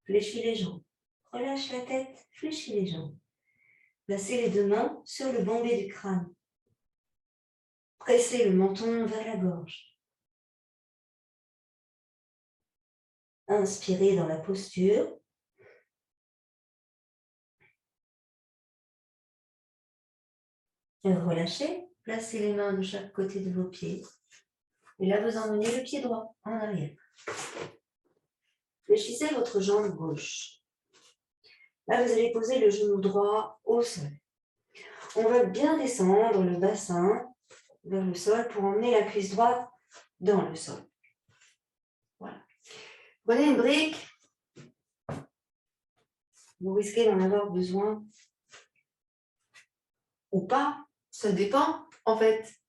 Fléchis les jambes. Relâche la tête, fléchis les jambes. Placez les deux mains sur le bombé du crâne. Pressez le menton vers la gorge. Inspirez dans la posture. Relâchez, placez les mains de chaque côté de vos pieds. Et là, vous emmenez le pied droit en arrière. Fléchissez votre jambe gauche. Là, vous allez poser le genou droit au sol. On va bien descendre le bassin vers le sol pour emmener la cuisse droite dans le sol. Voilà. Prenez une brique. Vous risquez d'en avoir besoin ou pas. Ça dépend, en fait.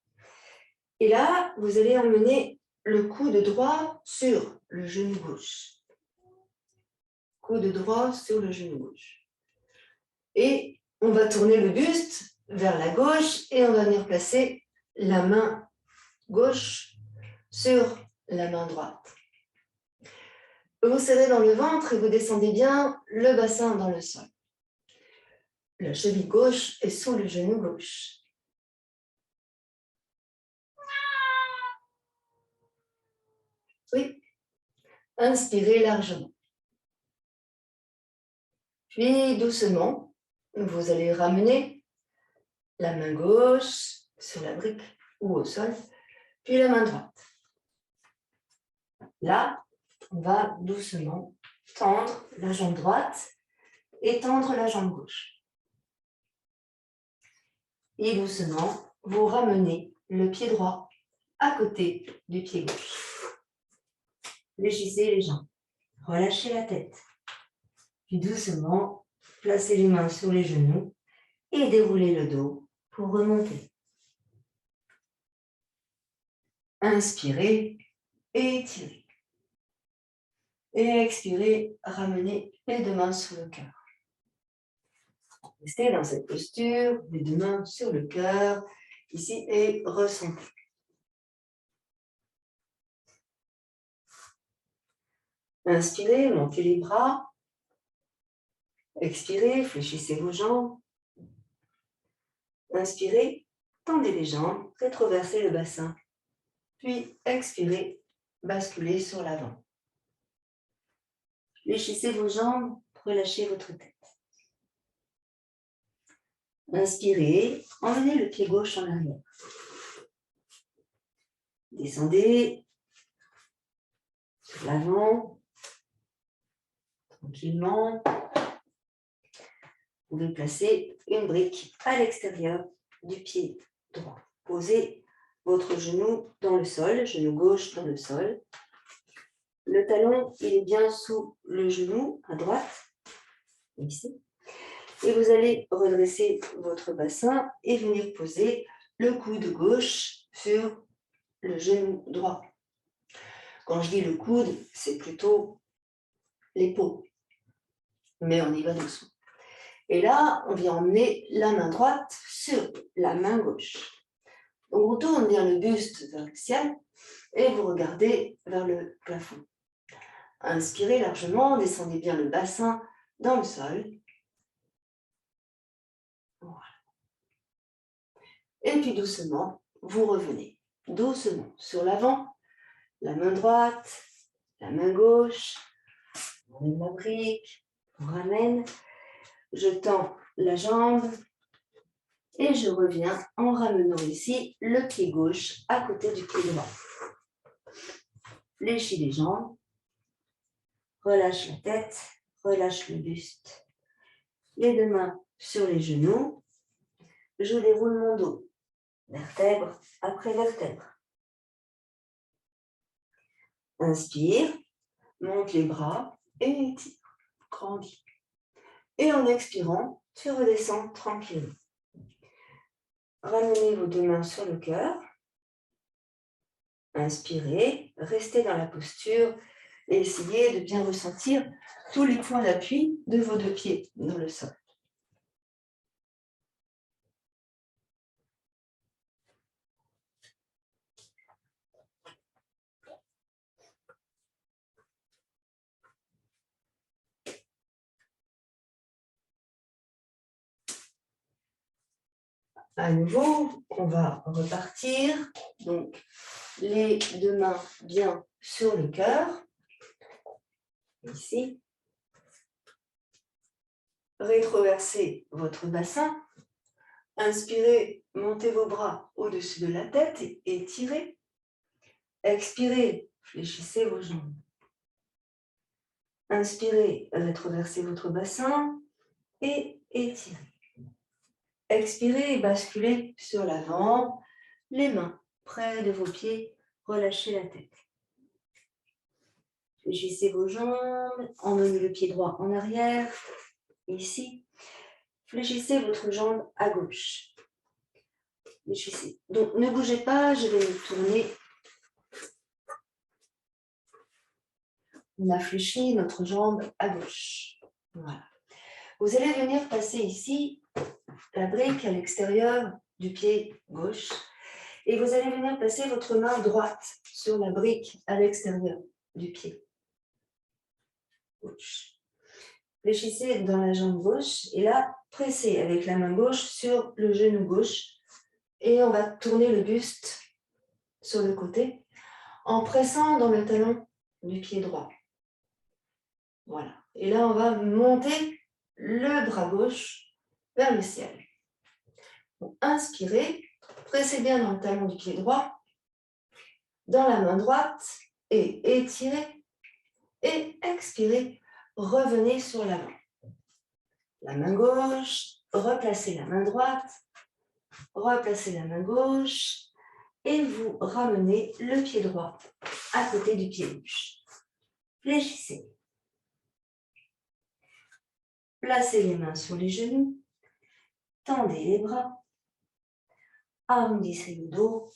Et là, vous allez emmener le coude droit sur le genou gauche. Coude droit sur le genou gauche. Et on va tourner le buste vers la gauche et on va venir placer la main gauche sur la main droite. Vous serrez dans le ventre et vous descendez bien le bassin dans le sol. La cheville gauche est sous le genou gauche. Oui. Inspirez largement. Puis doucement, vous allez ramener la main gauche sur la brique ou au sol, puis la main droite. Là, on va doucement tendre la jambe droite et tendre la jambe gauche. Et doucement, vous ramenez le pied droit à côté du pied gauche. Fléchissez les jambes. Relâchez la tête. Puis doucement, placez les mains sur les genoux et déroulez le dos pour remonter. Inspirez, étirez. Et expirez, ramenez les deux mains sur le cœur. Restez dans cette posture, les deux mains sur le cœur, ici, et ressentez. Inspirez, montez les bras. Expirez, fléchissez vos jambes. Inspirez, tendez les jambes, rétroversez le bassin. Puis expirez, basculez sur l'avant. Fléchissez vos jambes, relâchez votre tête. Inspirez, emmenez le pied gauche en arrière. Descendez sur l'avant, tranquillement. Vous pouvez placer une brique à l'extérieur du pied droit. Posez votre genou dans le sol, genou gauche dans le sol. Le talon, il est bien sous le genou à droite, ici. Et vous allez redresser votre bassin et venir poser le coude gauche sur le genou droit. Quand je dis le coude, c'est plutôt l'épaule. Mais on y va doucement. Et là, on vient emmener la main droite sur la main gauche. On retourne bien le buste vers le ciel et vous regardez vers le plafond. Inspirez largement, descendez bien le bassin dans le sol. Voilà. Et puis doucement, vous revenez. Doucement sur l'avant, la main droite, la main gauche. On met la brique, on ramène. Je tends la jambe et je reviens en ramenant ici le pied gauche à côté du pied droit. Fléchis les jambes, relâche la tête, relâche le buste. Les deux mains sur les genoux, je déroule mon dos, vertèbre après vertèbre. Inspire, monte les bras et étire, grandis. Et en expirant, tu redescends tranquillement. Ramenez vos deux mains sur le cœur. Inspirez, restez dans la posture et essayez de bien ressentir tous les points d'appui de vos deux pieds dans le sol. À nouveau, on va repartir. Donc, les deux mains bien sur le cœur. Ici. Rétroversez votre bassin. Inspirez, montez vos bras au-dessus de la tête et étirez. Expirez, fléchissez vos jambes. Inspirez, rétroversez votre bassin et étirez. Expirez et basculez sur l'avant, les mains près de vos pieds, relâchez la tête. Fléchissez vos jambes, emmenez le pied droit en arrière, ici. Fléchissez votre jambe à gauche. Fléchissez. Donc ne bougez pas, je vais me tourner. On a fléchi notre jambe à gauche. Voilà. Vous allez venir passer ici la brique à l'extérieur du pied gauche et vous allez venir placer votre main droite sur la brique à l'extérieur du pied gauche. Fléchissez dans la jambe gauche et là, pressez avec la main gauche sur le genou gauche et on va tourner le buste sur le côté en pressant dans le talon du pied droit. Voilà. Et là, on va monter le bras gauche vers le ciel. Donc, inspirez, pressez bien dans le talon du pied droit, dans la main droite et étirez. Et expirez, revenez sur l'avant. La main gauche, replacez la main droite, replacez la main gauche et vous ramenez le pied droit à côté du pied gauche. Fléchissez. Placez les mains sur les genoux. Tendez les bras. Arrondissez le dos.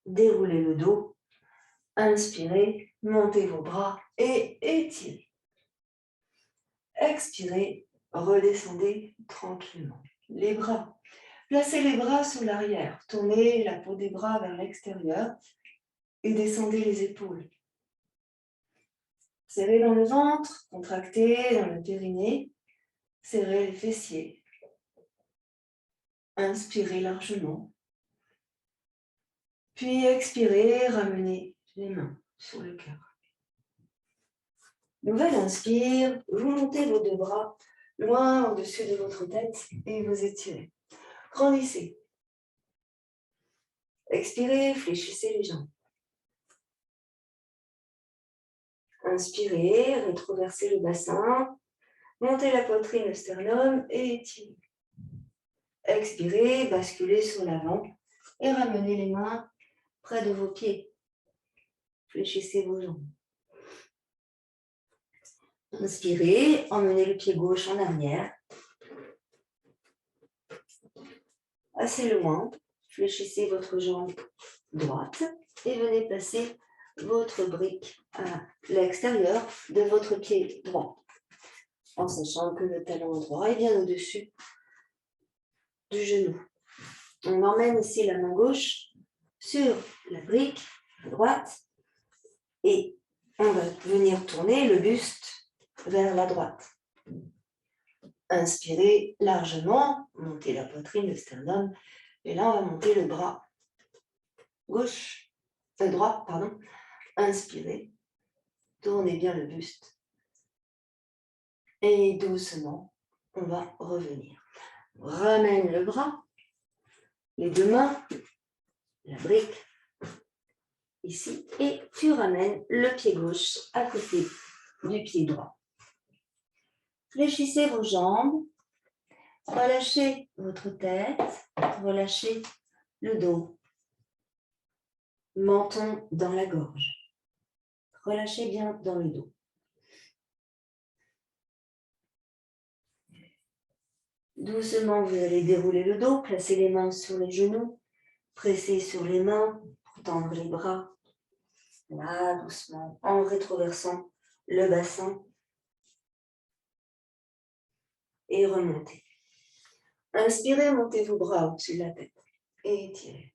Déroulez le dos. Inspirez, montez vos bras et étirez. Expirez, redescendez tranquillement. Les bras. Placez les bras sur l'arrière. Tournez la peau des bras vers l'extérieur et descendez les épaules. Serrez dans le ventre, contractez dans le périnée, serrez les fessiers. Inspirez largement. Puis expirez, ramenez les mains sur le cœur. Nouvelle inspire, vous montez vos deux bras loin au-dessus de votre tête et vous étirez. Grandissez. Expirez, fléchissez les jambes. Inspirez, rétroversez le bassin, montez la poitrine, le sternum et étirez. Expirez, basculez sur l'avant et ramenez les mains près de vos pieds. Fléchissez vos jambes. Inspirez, emmenez le pied gauche en arrière. Assez loin, fléchissez votre jambe droite et venez placer votre brique à l'extérieur de votre pied droit, en sachant que le talon droit est bien au-dessus du genou. On emmène ici la main gauche sur la brique à droite et on va venir tourner le buste vers la droite. Inspirez largement, montez la poitrine, le sternum, et là on va monter le bras droit, pardon. Inspirez, tournez bien le buste. Et doucement, on va revenir. Ramène le bras, les deux mains, la brique, ici, et tu ramènes le pied gauche à côté du pied droit. Fléchissez vos jambes, relâchez votre tête, relâchez le dos, menton dans la gorge. Relâchez bien dans le dos. Doucement, vous allez dérouler le dos, placer les mains sur les genoux, presser sur les mains pour tendre les bras. Là, doucement, en rétroversant le bassin. Et remontez. Inspirez, montez vos bras au-dessus de la tête et étirez.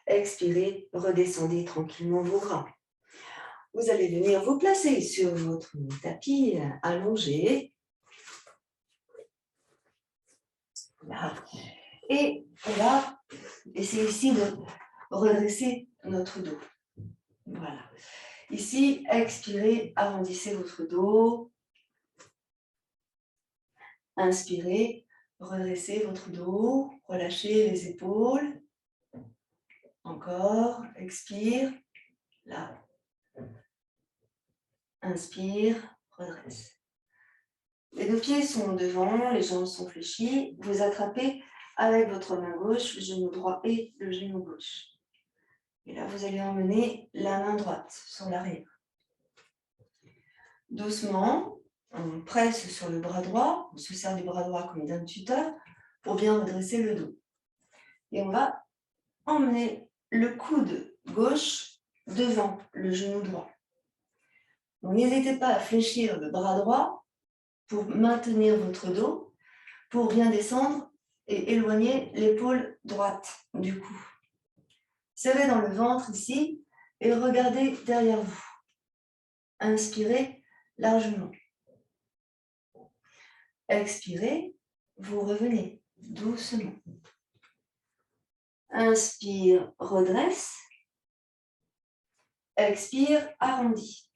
Expirez, redescendez tranquillement vos bras. Vous allez venir vous placer sur votre tapis allongé. Là. Et on va essayer ici de redresser notre dos. Voilà. Ici, expirez, arrondissez votre dos. Inspirez, redressez votre dos, relâchez les épaules. Encore, expire, là. Inspire, redresse. Les deux pieds sont devant, les jambes sont fléchies. Vous attrapez avec votre main gauche le genou droit et le genou gauche. Et là, vous allez emmener la main droite sur l'arrière. Doucement, on presse sur le bras droit, on se sert du bras droit comme d'un tuteur pour bien redresser le dos. Et on va emmener le coude gauche devant le genou droit. Donc, n'hésitez pas à fléchir le bras droit pour maintenir votre dos, pour bien descendre et éloigner l'épaule droite du cou. Serrez dans le ventre ici et regardez derrière vous. Inspirez largement. Expirez, vous revenez doucement. Inspire, redresse. Expire, arrondis.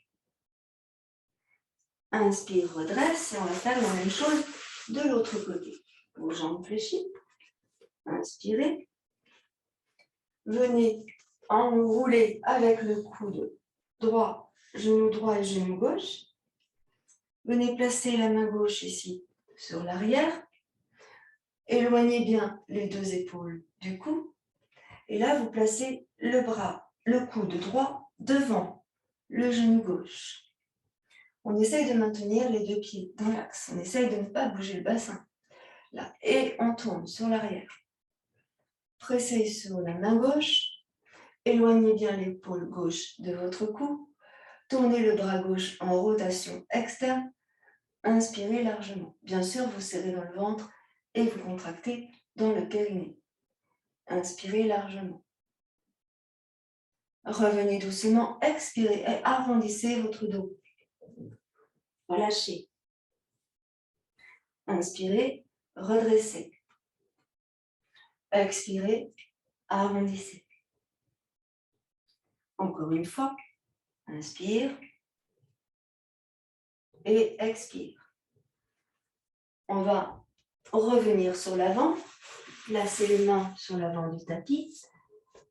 Inspire, redresse et on va faire la même chose de l'autre côté. Vos jambes fléchies. Inspirez. Venez enrouler avec le coude droit et genou gauche. Venez placer la main gauche ici sur l'arrière. Éloignez bien les deux épaules du cou. Et là, vous placez le coude droit devant le genou gauche. On essaye de maintenir les deux pieds dans l'axe. On essaye de ne pas bouger le bassin. Là. Et on tourne sur l'arrière. Pressez sur la main gauche. Éloignez bien l'épaule gauche de votre cou. Tournez le bras gauche en rotation externe. Inspirez largement. Bien sûr, vous serrez dans le ventre et vous contractez dans le périnée. Inspirez largement. Revenez doucement, expirez et arrondissez votre dos. Relâchez. Inspirez, redressez. Expirez, arrondissez. Encore une fois, inspire et expire. On va revenir sur l'avant, placer les mains sur l'avant du tapis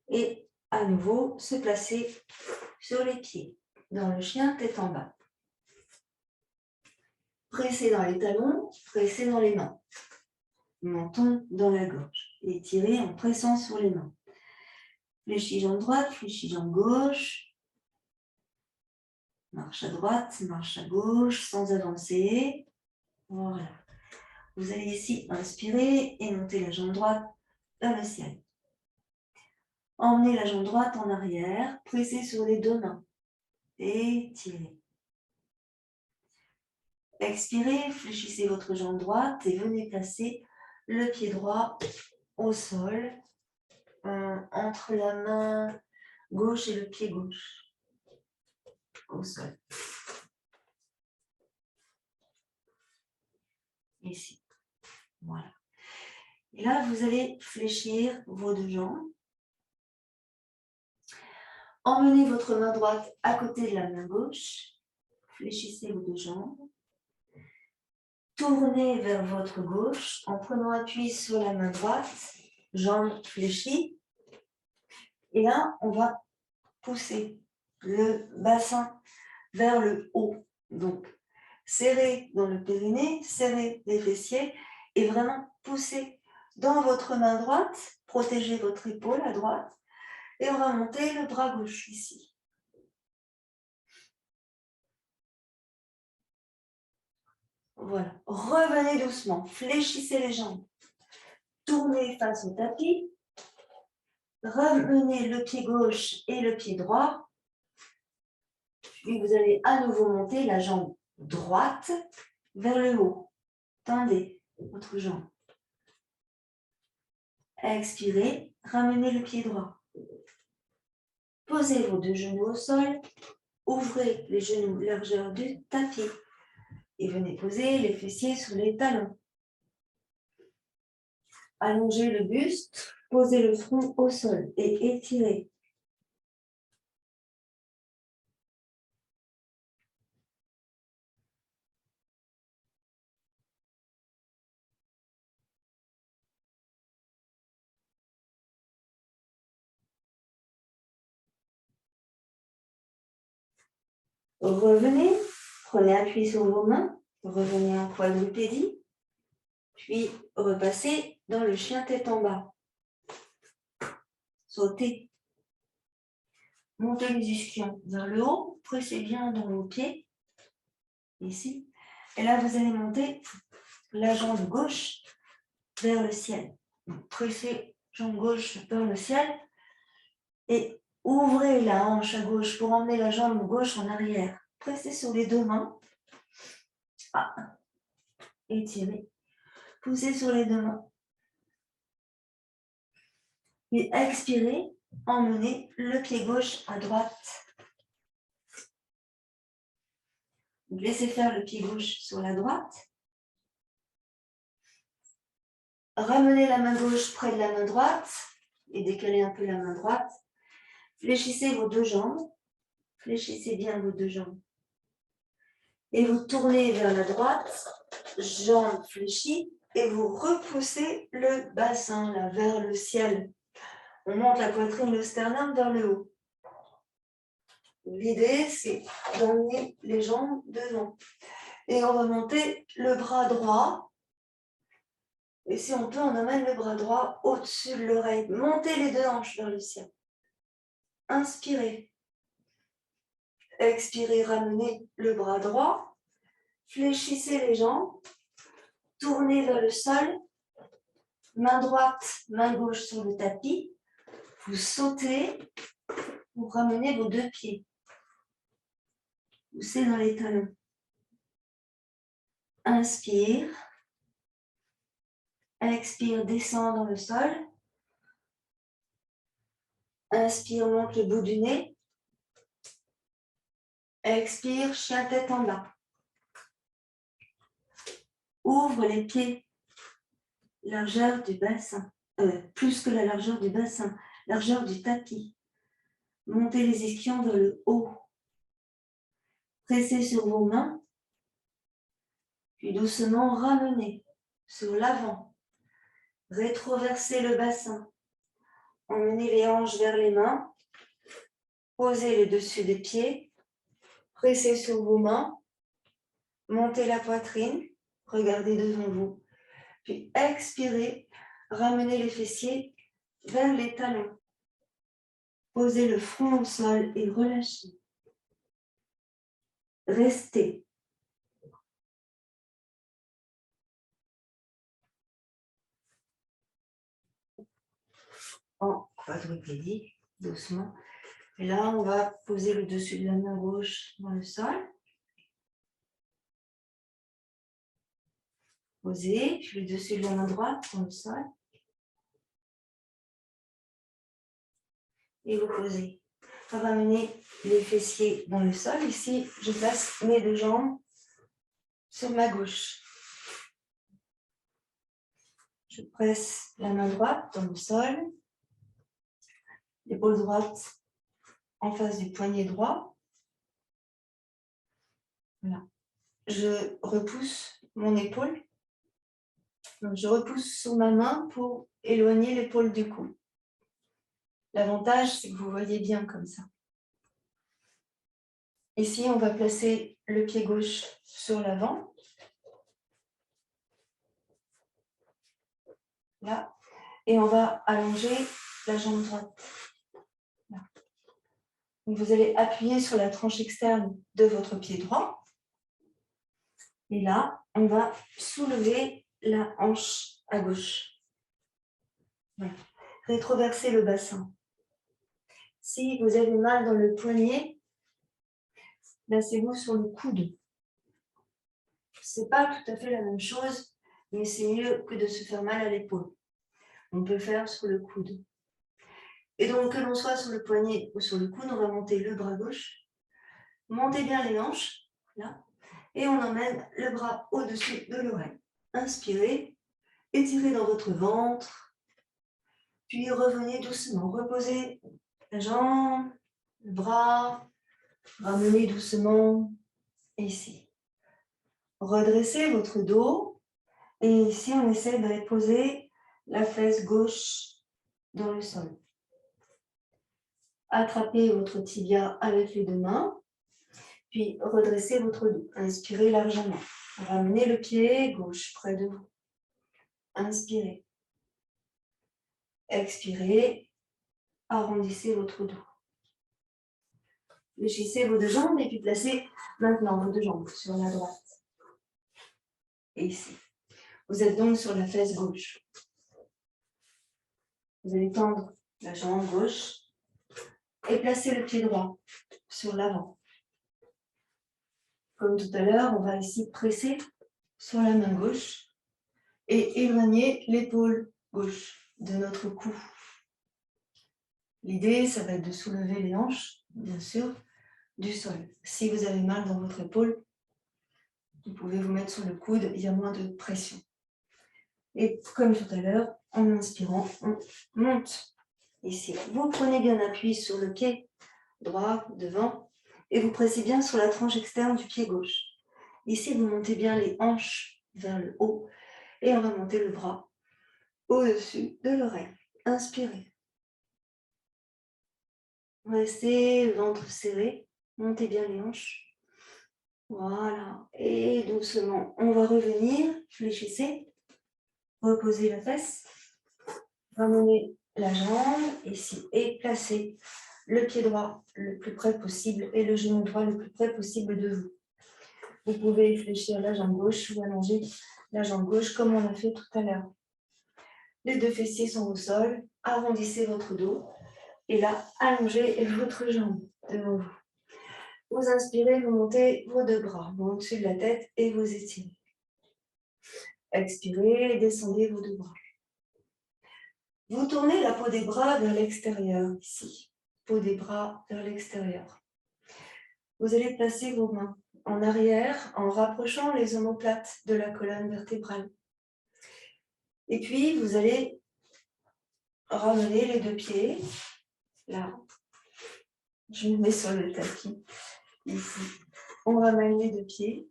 et à nouveau se placer sur les pieds, dans le chien tête en bas. Pressez dans les talons, pressez dans les mains. Menton dans la gorge. Étirez en pressant sur les mains. Fléchis jambe droite, fléchis jambe gauche. Marche à droite, marche à gauche, sans avancer. Voilà. Vous allez ici inspirer et monter la jambe droite vers le ciel. Emmenez la jambe droite en arrière, pressez sur les deux mains. Étirez. Expirez, fléchissez votre jambe droite et venez placer le pied droit au sol, entre la main gauche et le pied gauche, au sol. Ici. Voilà. Et là, vous allez fléchir vos deux jambes. Emmenez votre main droite à côté de la main gauche. Fléchissez vos deux jambes. Tournez vers votre gauche en prenant appui sur la main droite, jambes fléchies. Et là, on va pousser le bassin vers le haut. Donc, serrez dans le périnée, serrez les fessiers et vraiment poussez dans votre main droite, protégez votre épaule à droite et on va monter le bras gauche ici. Voilà, revenez doucement, fléchissez les jambes, tournez face au tapis, ramenez le pied gauche et le pied droit, puis vous allez à nouveau monter la jambe droite vers le haut. Tendez votre jambe. Expirez, ramenez le pied droit. Posez vos deux genoux au sol, ouvrez les genoux largeur du tapis et venez poser les fessiers sur les talons. Allongez le buste, posez le front au sol et étirez. Revenez, prenez appui sur vos mains, revenez en quadrupédie, puis repassez dans le chien tête en bas. Sautez. Montez les ischions vers le haut, pressez bien dans vos pieds, ici. Et là, vous allez monter la jambe gauche vers le ciel. Donc, pressez jambe gauche vers le ciel et ouvrez la hanche à gauche pour emmener la jambe gauche en arrière. Pressez sur les deux mains. Étirez. Poussez sur les deux mains. Puis expirez, emmenez le pied gauche à droite. Laissez faire le pied gauche sur la droite. Ramenez la main gauche près de la main droite et décalez un peu la main droite. Fléchissez vos deux jambes. Fléchissez bien vos deux jambes. Et vous tournez vers la droite, jambes fléchies, et vous repoussez le bassin là, vers le ciel. On monte la poitrine, le sternum vers le haut. L'idée, c'est d'emmener les jambes devant. Et on va monter le bras droit. Et si on peut, on emmène le bras droit au-dessus de l'oreille. Montez les deux hanches vers le ciel. Inspirez. Expirez, ramenez le bras droit. Fléchissez les jambes. Tournez vers le sol. Main droite, main gauche sur le tapis. Vous sautez. Vous ramenez vos deux pieds. Poussez dans les talons. Inspire. Expire, descend dans le sol. Inspire, monte le bout du nez. Expire, chien tête en bas. Ouvre les pieds. Largeur du bassin. Plus que la largeur du bassin. Largeur du tapis. Montez les ischions vers le haut. Pressez sur vos mains. Puis doucement ramenez sur l'avant. Rétroversez le bassin. Emmenez les hanches vers les mains. Posez le dessus des pieds. Pressez sur vos mains. Montez la poitrine. Regardez devant vous. Puis expirez. Ramenez les fessiers vers les talons. Posez le front au sol et relâchez. Restez. En quadrupédie, doucement. Et là, on va poser le dessus de la main gauche dans le sol. Posez, puis le dessus de la main droite dans le sol. Et vous posez. On va ramener les fessiers dans le sol. Ici, je place mes deux jambes sur ma gauche. Je presse la main droite dans le sol. L'épaule droite en face du poignet droit. Voilà. Je repousse mon épaule. Donc, je repousse sur ma main pour éloigner l'épaule du cou. L'avantage, c'est que vous voyez bien comme ça. Ici, on va placer le pied gauche sur l'avant. Là. Et on va allonger la jambe droite. Là. Donc, vous allez appuyer sur la tranche externe de votre pied droit. Et là, on va soulever la hanche à gauche. Voilà. Rétroverser le bassin. Si vous avez mal dans le poignet, placez-vous sur le coude. Ce n'est pas tout à fait la même chose, mais c'est mieux que de se faire mal à l'épaule. On peut faire sur le coude. Et donc, que l'on soit sur le poignet ou sur le coude, on va monter le bras gauche. Montez bien les hanches, là. Et on emmène le bras au-dessus de l'oreille. Inspirez, étirez dans votre ventre. Puis revenez doucement. Reposez la jambe, le bras. Ramenez doucement ici. Redressez votre dos. Et ici, on essaie de poser la fesse gauche dans le sol. Attrapez votre tibia avec les deux mains. Puis redressez votre dos. Inspirez largement. Ramenez le pied gauche près de vous. Inspirez. Expirez. Arrondissez votre dos. Fléchissez vos deux jambes et puis placez maintenant vos deux jambes sur la droite. Et ici. Vous êtes donc sur la fesse gauche. Vous allez tendre la jambe gauche et placer le pied droit sur l'avant. Comme tout à l'heure, on va ici presser sur la main gauche et éloigner l'épaule gauche de notre cou. L'idée, ça va être de soulever les hanches, bien sûr, du sol. Si vous avez mal dans votre épaule, vous pouvez vous mettre sur le coude, il y a moins de pression. Et comme tout à l'heure, en inspirant, on monte ici. Vous prenez bien appui sur le pied droit devant et vous pressez bien sur la tranche externe du pied gauche. Ici, vous montez bien les hanches vers le haut et on va monter le bras au-dessus de l'oreille. Inspirez. Restez le ventre serré. Montez bien les hanches. Voilà. Et doucement, on va revenir. Fléchissez. Reposez la fesse. Ramenez la jambe ici et placez le pied droit le plus près possible et le genou droit le plus près possible de vous. Vous pouvez fléchir la jambe gauche ou allonger la jambe gauche comme on a fait tout à l'heure. Les deux fessiers sont au sol, arrondissez votre dos et là, allongez votre jambe devant vous. Vous inspirez, vous montez vos deux bras au-dessus de la tête et vous étirez. Expirez et descendez vos deux bras. Vous tournez la peau des bras vers l'extérieur, ici. Peau des bras vers l'extérieur. Vous allez placer vos mains en arrière en rapprochant les omoplates de la colonne vertébrale. Et puis, vous allez ramener les deux pieds, là. Je me mets sur le tapis, ici. On ramène les deux pieds.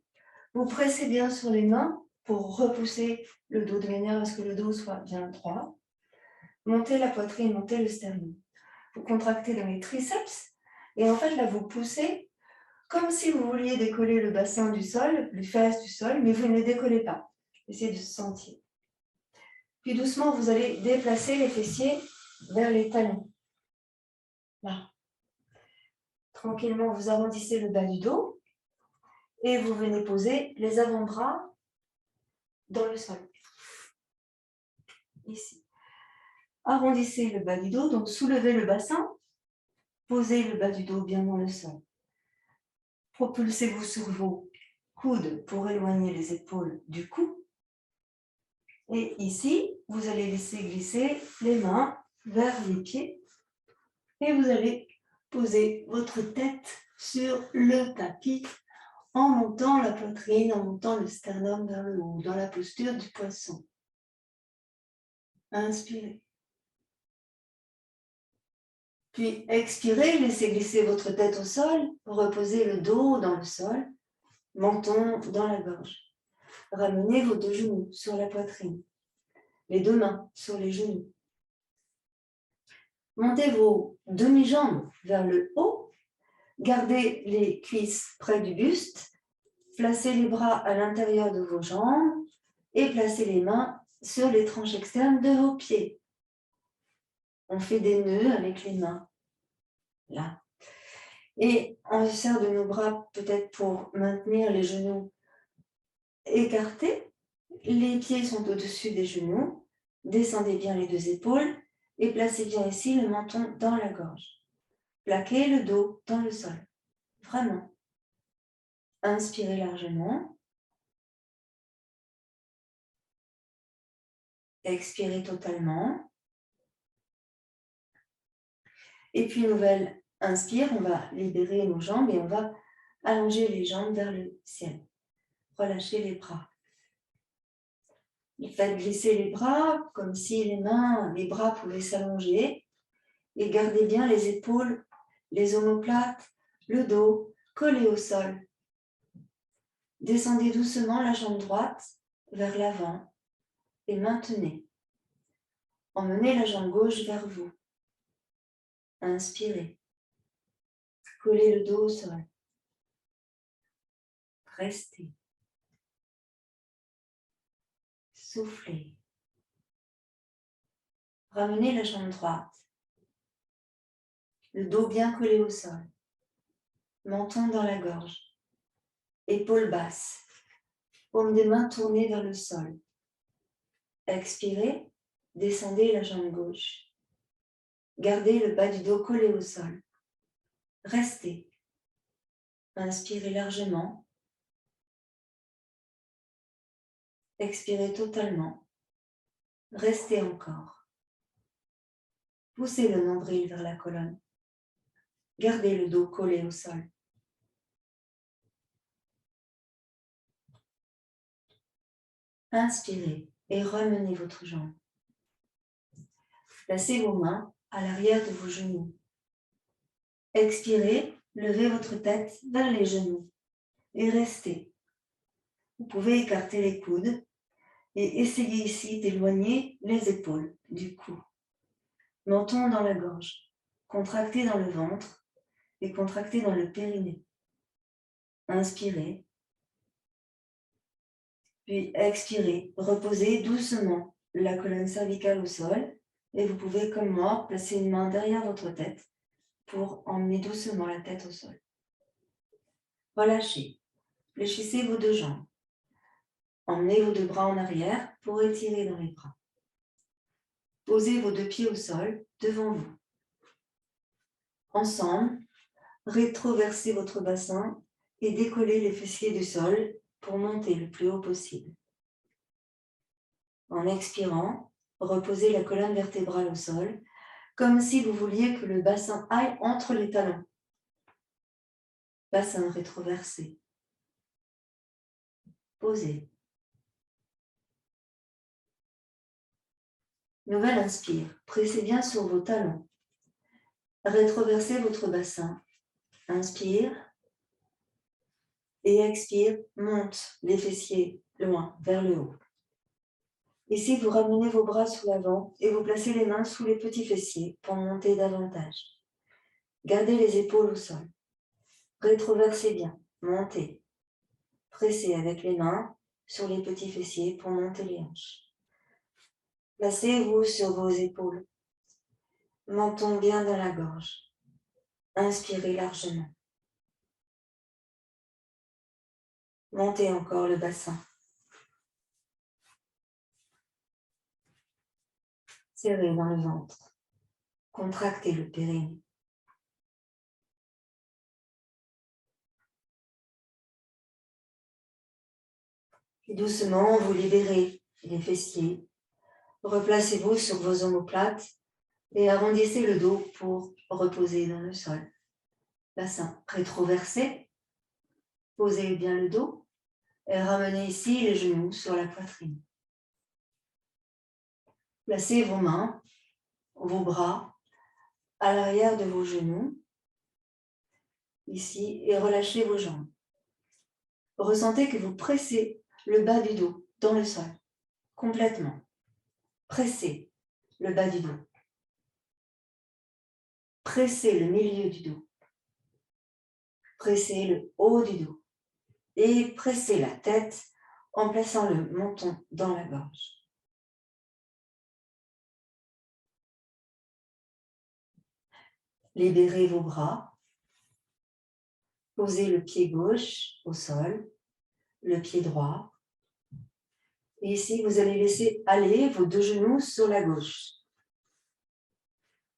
Vous pressez bien sur les mains pour repousser le dos de manière à ce que le dos soit bien droit. Montez la poitrine, montez le sternum. Vous contractez dans les triceps et en fait là vous poussez comme si vous vouliez décoller le bassin du sol, les fesses du sol, mais vous ne les décollez pas. Essayez de se sentir. Puis doucement vous allez déplacer les fessiers vers les talons. Là. Tranquillement vous arrondissez le bas du dos et vous venez poser les avant-bras dans le sol. Ici. Arrondissez le bas du dos, donc soulevez le bassin, posez le bas du dos bien dans le sol. Propulsez-vous sur vos coudes pour éloigner les épaules du cou. Et ici, vous allez laisser glisser les mains vers les pieds et vous allez poser votre tête sur le tapis en montant la poitrine, en montant le sternum vers le haut, dans la posture du poisson. Inspirez. Puis expirez, laissez glisser votre tête au sol, reposez le dos dans le sol, menton dans la gorge. Ramenez vos deux genoux sur la poitrine, les deux mains sur les genoux. Montez vos demi-jambes vers le haut, gardez les cuisses près du buste, placez les bras à l'intérieur de vos jambes et placez les mains sur les tranches externes de vos pieds. On fait des nœuds avec les mains, là. Et on se sert de nos bras peut-être pour maintenir les genoux écartés. Les pieds sont au-dessus des genoux. Descendez bien les deux épaules et placez bien ici le menton dans la gorge. Plaquez le dos dans le sol. Vraiment. Inspirez largement. Expirez totalement. Et puis nouvelle inspire, on va libérer nos jambes et on va allonger les jambes vers le ciel. Relâchez les bras. Faites glisser les bras comme si les bras pouvaient s'allonger et gardez bien les épaules, les omoplates, le dos collés au sol. Descendez doucement la jambe droite vers l'avant et maintenez. Emmenez la jambe gauche vers vous. Inspirez. Collez le dos au sol. Restez. Soufflez. Ramenez la jambe droite. Le dos bien collé au sol. Menton dans la gorge. Épaules basses. Paume des mains tournées vers le sol. Expirez. Descendez la jambe gauche. Gardez le bas du dos collé au sol. Restez. Inspirez largement. Expirez totalement. Restez encore. Poussez le nombril vers la colonne. Gardez le dos collé au sol. Inspirez et ramenez votre jambe. Placez vos mains à l'arrière de vos genoux. Expirez, levez votre tête vers les genoux et restez. Vous pouvez écarter les coudes et essayer ici d'éloigner les épaules du cou. Menton dans la gorge, contracté dans le ventre et contracté dans le périnée. Inspirez, puis expirez, reposez doucement la colonne cervicale au sol et vous pouvez, comme moi, placer une main derrière votre tête pour emmener doucement la tête au sol. Relâchez. Fléchissez vos deux jambes. Emmenez vos deux bras en arrière pour étirer dans les bras. Posez vos deux pieds au sol devant vous. Ensemble, rétroversez votre bassin et décollez les fessiers du sol pour monter le plus haut possible. En expirant, reposez la colonne vertébrale au sol, comme si vous vouliez que le bassin aille entre les talons. Bassin rétroversé. Posez. Nouvelle inspire. Pressez bien sur vos talons. Rétroversez votre bassin. Inspire. Et expire. Monte les fessiers loin, vers le haut. Ici, vous ramenez vos bras sous l'avant et vous placez les mains sous les petits fessiers pour monter davantage. Gardez les épaules au sol. Rétroversez bien. Montez. Pressez avec les mains sur les petits fessiers pour monter les hanches. Placez-vous sur vos épaules. Menton bien dans la gorge. Inspirez largement. Montez encore le bassin. Serrez dans le ventre. Contractez le périnée. Et doucement, vous libérez les fessiers. Replacez-vous sur vos omoplates et arrondissez le dos pour reposer dans le sol. Bassin rétroversé. Posez bien le dos et ramenez ici les genoux sur la poitrine. Placez vos mains, vos bras à l'arrière de vos genoux, ici, et relâchez vos jambes. Ressentez que vous pressez le bas du dos dans le sol, complètement. Pressez le bas du dos. Pressez le milieu du dos. Pressez le haut du dos. Et pressez la tête en plaçant le menton dans la gorge. Libérez vos bras. Posez le pied gauche au sol, le pied droit. Et ici, vous allez laisser aller vos deux genoux sur la gauche.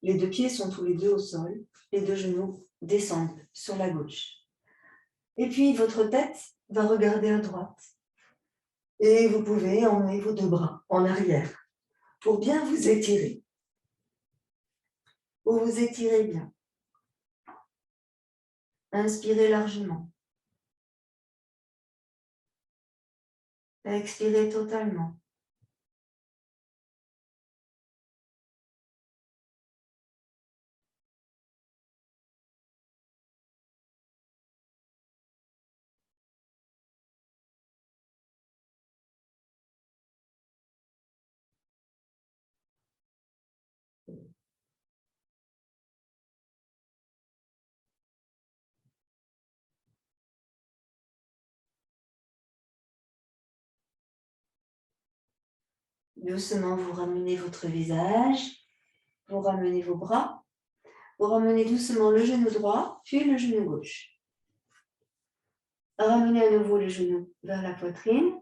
Les deux pieds sont tous les deux au sol. Les deux genoux descendent sur la gauche. Et puis, votre tête va regarder à droite. Et vous pouvez emmener vos deux bras en arrière pour bien vous étirer. Vous vous étirez bien. Inspirez largement. Expirez totalement. Doucement, vous ramenez votre visage, vous ramenez vos bras, vous ramenez doucement le genou droit, puis le genou gauche. Ramenez à nouveau le genou vers la poitrine.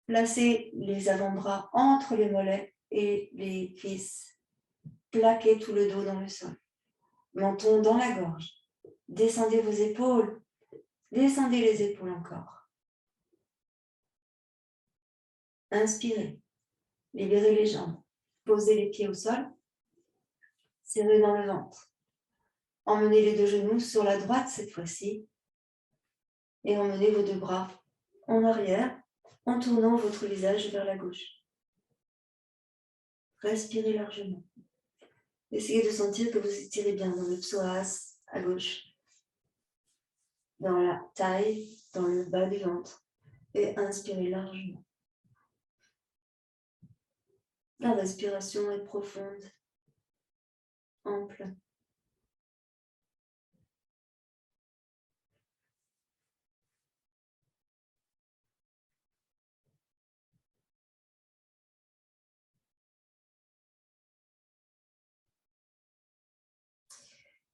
Placez les avant-bras entre les mollets et les cuisses. Plaquez tout le dos dans le sol. Menton dans la gorge. Descendez vos épaules. Descendez les épaules encore. Inspirez. Libérez les jambes. Posez les pieds au sol. Serrez dans le ventre. Emmenez les deux genoux sur la droite cette fois-ci. Et emmenez vos deux bras en arrière en tournant votre visage vers la gauche. Respirez largement. Essayez de sentir que vous étirez bien dans le psoas à gauche, dans la taille, dans le bas du ventre. Et inspirez largement. La respiration est profonde, ample.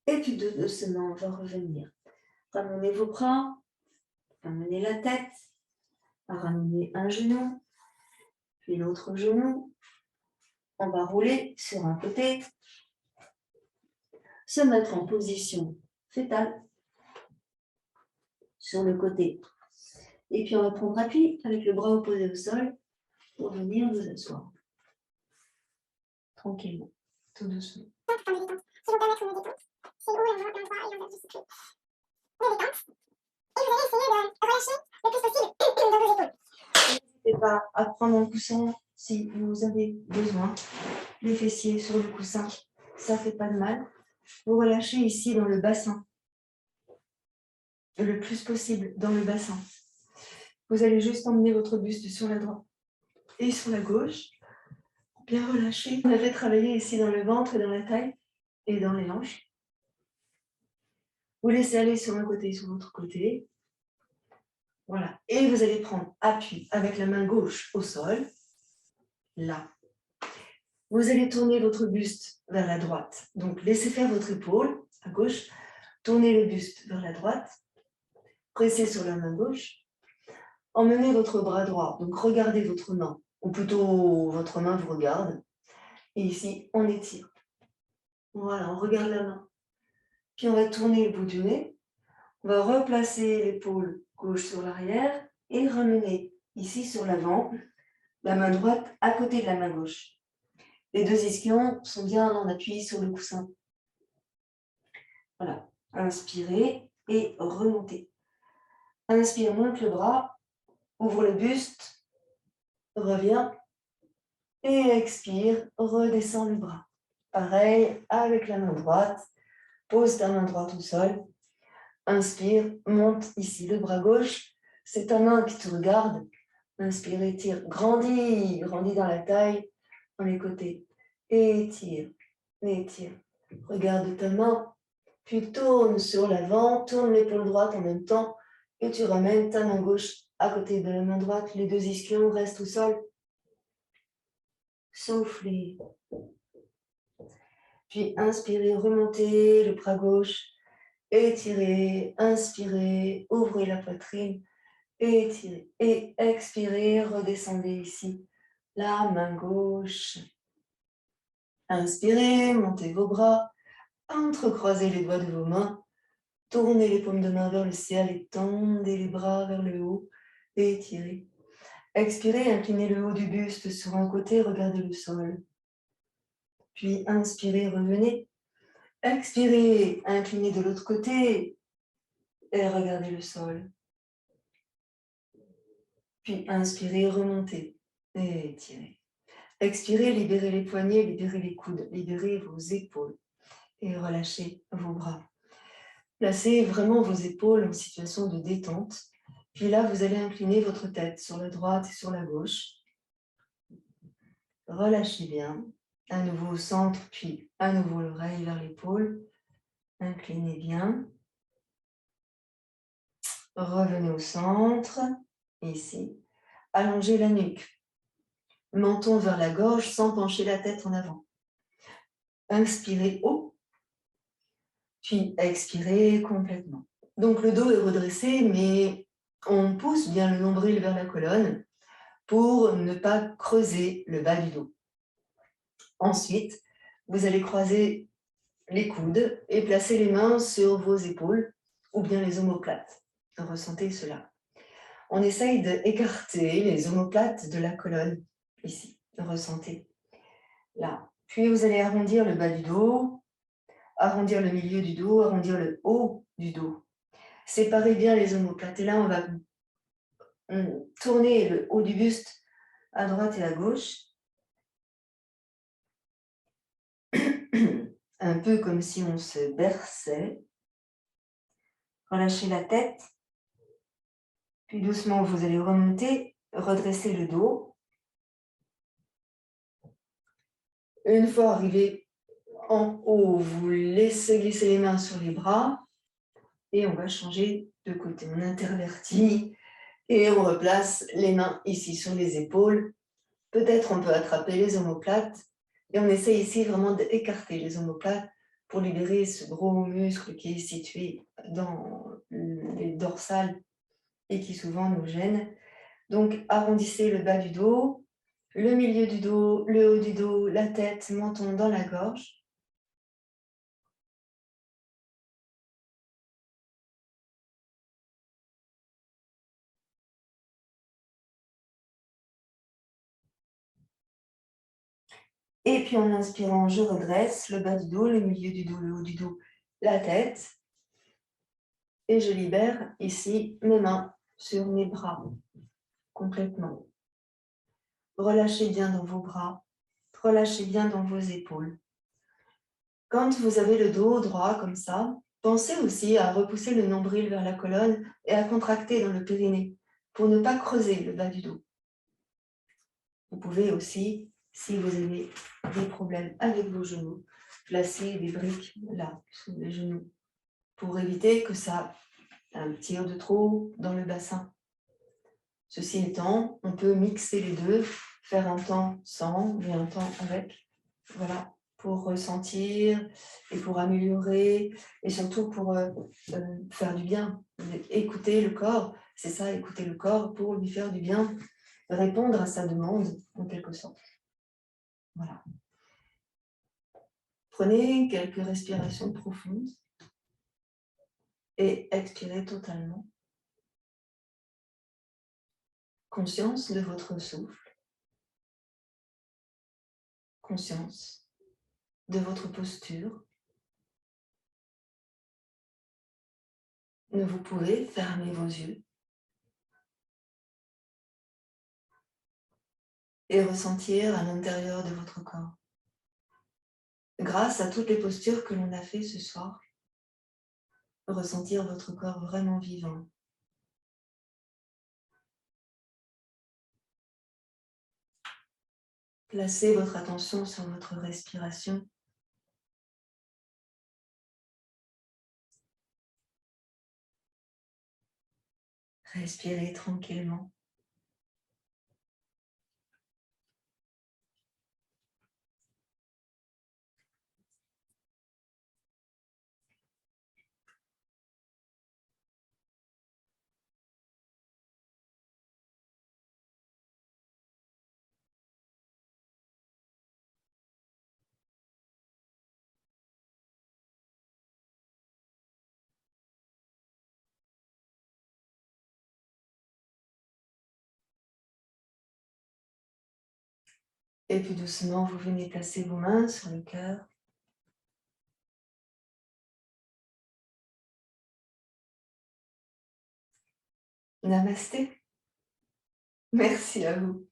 Et puis doucement, on va revenir. Ramenez vos bras, ramenez la tête, ramenez un genou, puis l'autre genou. On va rouler sur un côté, se mettre en position fétale sur le côté. Et puis on va prendre appui avec le bras opposé au sol pour venir vous asseoir. Tranquillement, tout doucement. N'hésitez pas à prendre un coussin si vous avez besoin. Les fessiers sur le coussin, ça ne fait pas de mal. Vous relâchez ici dans le bassin, le plus possible dans le bassin. Vous allez juste emmener votre buste sur la droite et sur la gauche. Bien relâché. On avait travaillé ici dans le ventre et dans la taille et dans les hanches. Vous laissez aller sur un côté et sur l'autre côté. Voilà. Et vous allez prendre appui avec la main gauche au sol. Là. Vous allez tourner votre buste vers la droite. Donc, laissez faire votre épaule à gauche. Tournez le buste vers la droite. Pressez sur la main gauche. Emmenez votre bras droit. Donc, regardez votre main. Ou plutôt, votre main vous regarde. Et ici, on étire. Voilà, on regarde la main. Puis, on va tourner le bout du nez. On va replacer l'épaule gauche sur l'arrière et ramener ici sur l'avant, la main droite à côté de la main gauche. Les deux ischions sont bien en appui sur le coussin. Voilà. Inspirez et remontez. Inspire, monte le bras, ouvre le buste, reviens. Et expire, redescends le bras. Pareil, avec la main droite, pose ta main droite au sol. Inspire, monte ici le bras gauche. C'est ta main qui te regarde. Inspire, étire, grandis, grandis dans la taille, dans les côtés. Étire, étire. Regarde ta main, puis tourne sur l'avant, tourne l'épaule droite en même temps et tu ramènes ta main gauche à côté de la main droite. Les deux ischions restent au sol. Soufflez. Puis inspirez, remontez le bras gauche. Étirez, inspirez, ouvrez la poitrine. Étirez et expirez, redescendez ici. La main gauche. Inspirez, montez vos bras. Entrecroisez les doigts de vos mains. Tournez les paumes de main vers le ciel et tendez les bras vers le haut. Étirez. Expirez, inclinez le haut du buste sur un côté, regardez le sol. Puis inspirez, revenez. Expirez, inclinez de l'autre côté et regardez le sol. Puis inspirez, remontez et étirez. Expirez, libérez les poignets, libérez les coudes, libérez vos épaules et relâchez vos bras. Placez vraiment vos épaules en situation de détente. Puis là, vous allez incliner votre tête sur la droite et sur la gauche. Relâchez bien. À nouveau au centre, puis à nouveau l'oreille vers l'épaule. Inclinez bien. Revenez au centre. Ici. Allongez la nuque. Menton vers la gorge sans pencher la tête en avant. Inspirez haut. Puis expirez complètement. Donc le dos est redressé, mais on pousse bien le nombril vers la colonne pour ne pas creuser le bas du dos. Ensuite, vous allez croiser les coudes et placer les mains sur vos épaules ou bien les omoplates. Ressentez cela. On essaye d'écarter les omoplates de la colonne, ici. Ressentez. Là. Puis vous allez arrondir le bas du dos, arrondir le milieu du dos, arrondir le haut du dos. Séparez bien les omoplates. Et là, on va tourner le haut du buste à droite et à gauche. Un peu comme si on se berçait. Relâchez la tête. Puis doucement, vous allez remonter, redresser le dos. Une fois arrivé en haut, vous laissez glisser les mains sur les bras. Et on va changer de côté. On intervertit et on replace les mains ici sur les épaules. Peut-être on peut attraper les omoplates. Et on essaie ici vraiment d'écarter les omoplates pour libérer ce gros muscle qui est situé dans les dorsales et qui souvent nous gêne. Donc, arrondissez le bas du dos, le milieu du dos, le haut du dos, la tête, menton dans la gorge. Et puis en inspirant, je redresse le bas du dos, le milieu du dos, le haut du dos, la tête. Et je libère ici mes mains sur mes bras complètement. Relâchez bien dans vos bras, relâchez bien dans vos épaules. Quand vous avez le dos droit comme ça, pensez aussi à repousser le nombril vers la colonne et à contracter dans le périnée pour ne pas creuser le bas du dos. Vous pouvez aussi, si vous avez des problèmes avec vos genoux, placer des briques là, sous les genoux, pour éviter que ça tire de trop dans le bassin. Ceci étant, on peut mixer les deux, faire un temps sans et un temps avec, voilà, pour ressentir et pour améliorer et surtout pour faire du bien. Écouter le corps, c'est ça, écouter le corps pour lui faire du bien, répondre à sa demande en quelque sorte. Voilà. Prenez quelques respirations profondes et expirez totalement. Conscience de votre souffle. Conscience de votre posture. Vous pouvez fermer vos yeux et ressentir à l'intérieur de votre corps. Grâce à toutes les postures que l'on a fait ce soir, ressentir votre corps vraiment vivant. Placez votre attention sur votre respiration. Respirez tranquillement. Et puis doucement, vous venez placer vos mains sur le cœur. Namasté. Merci à vous.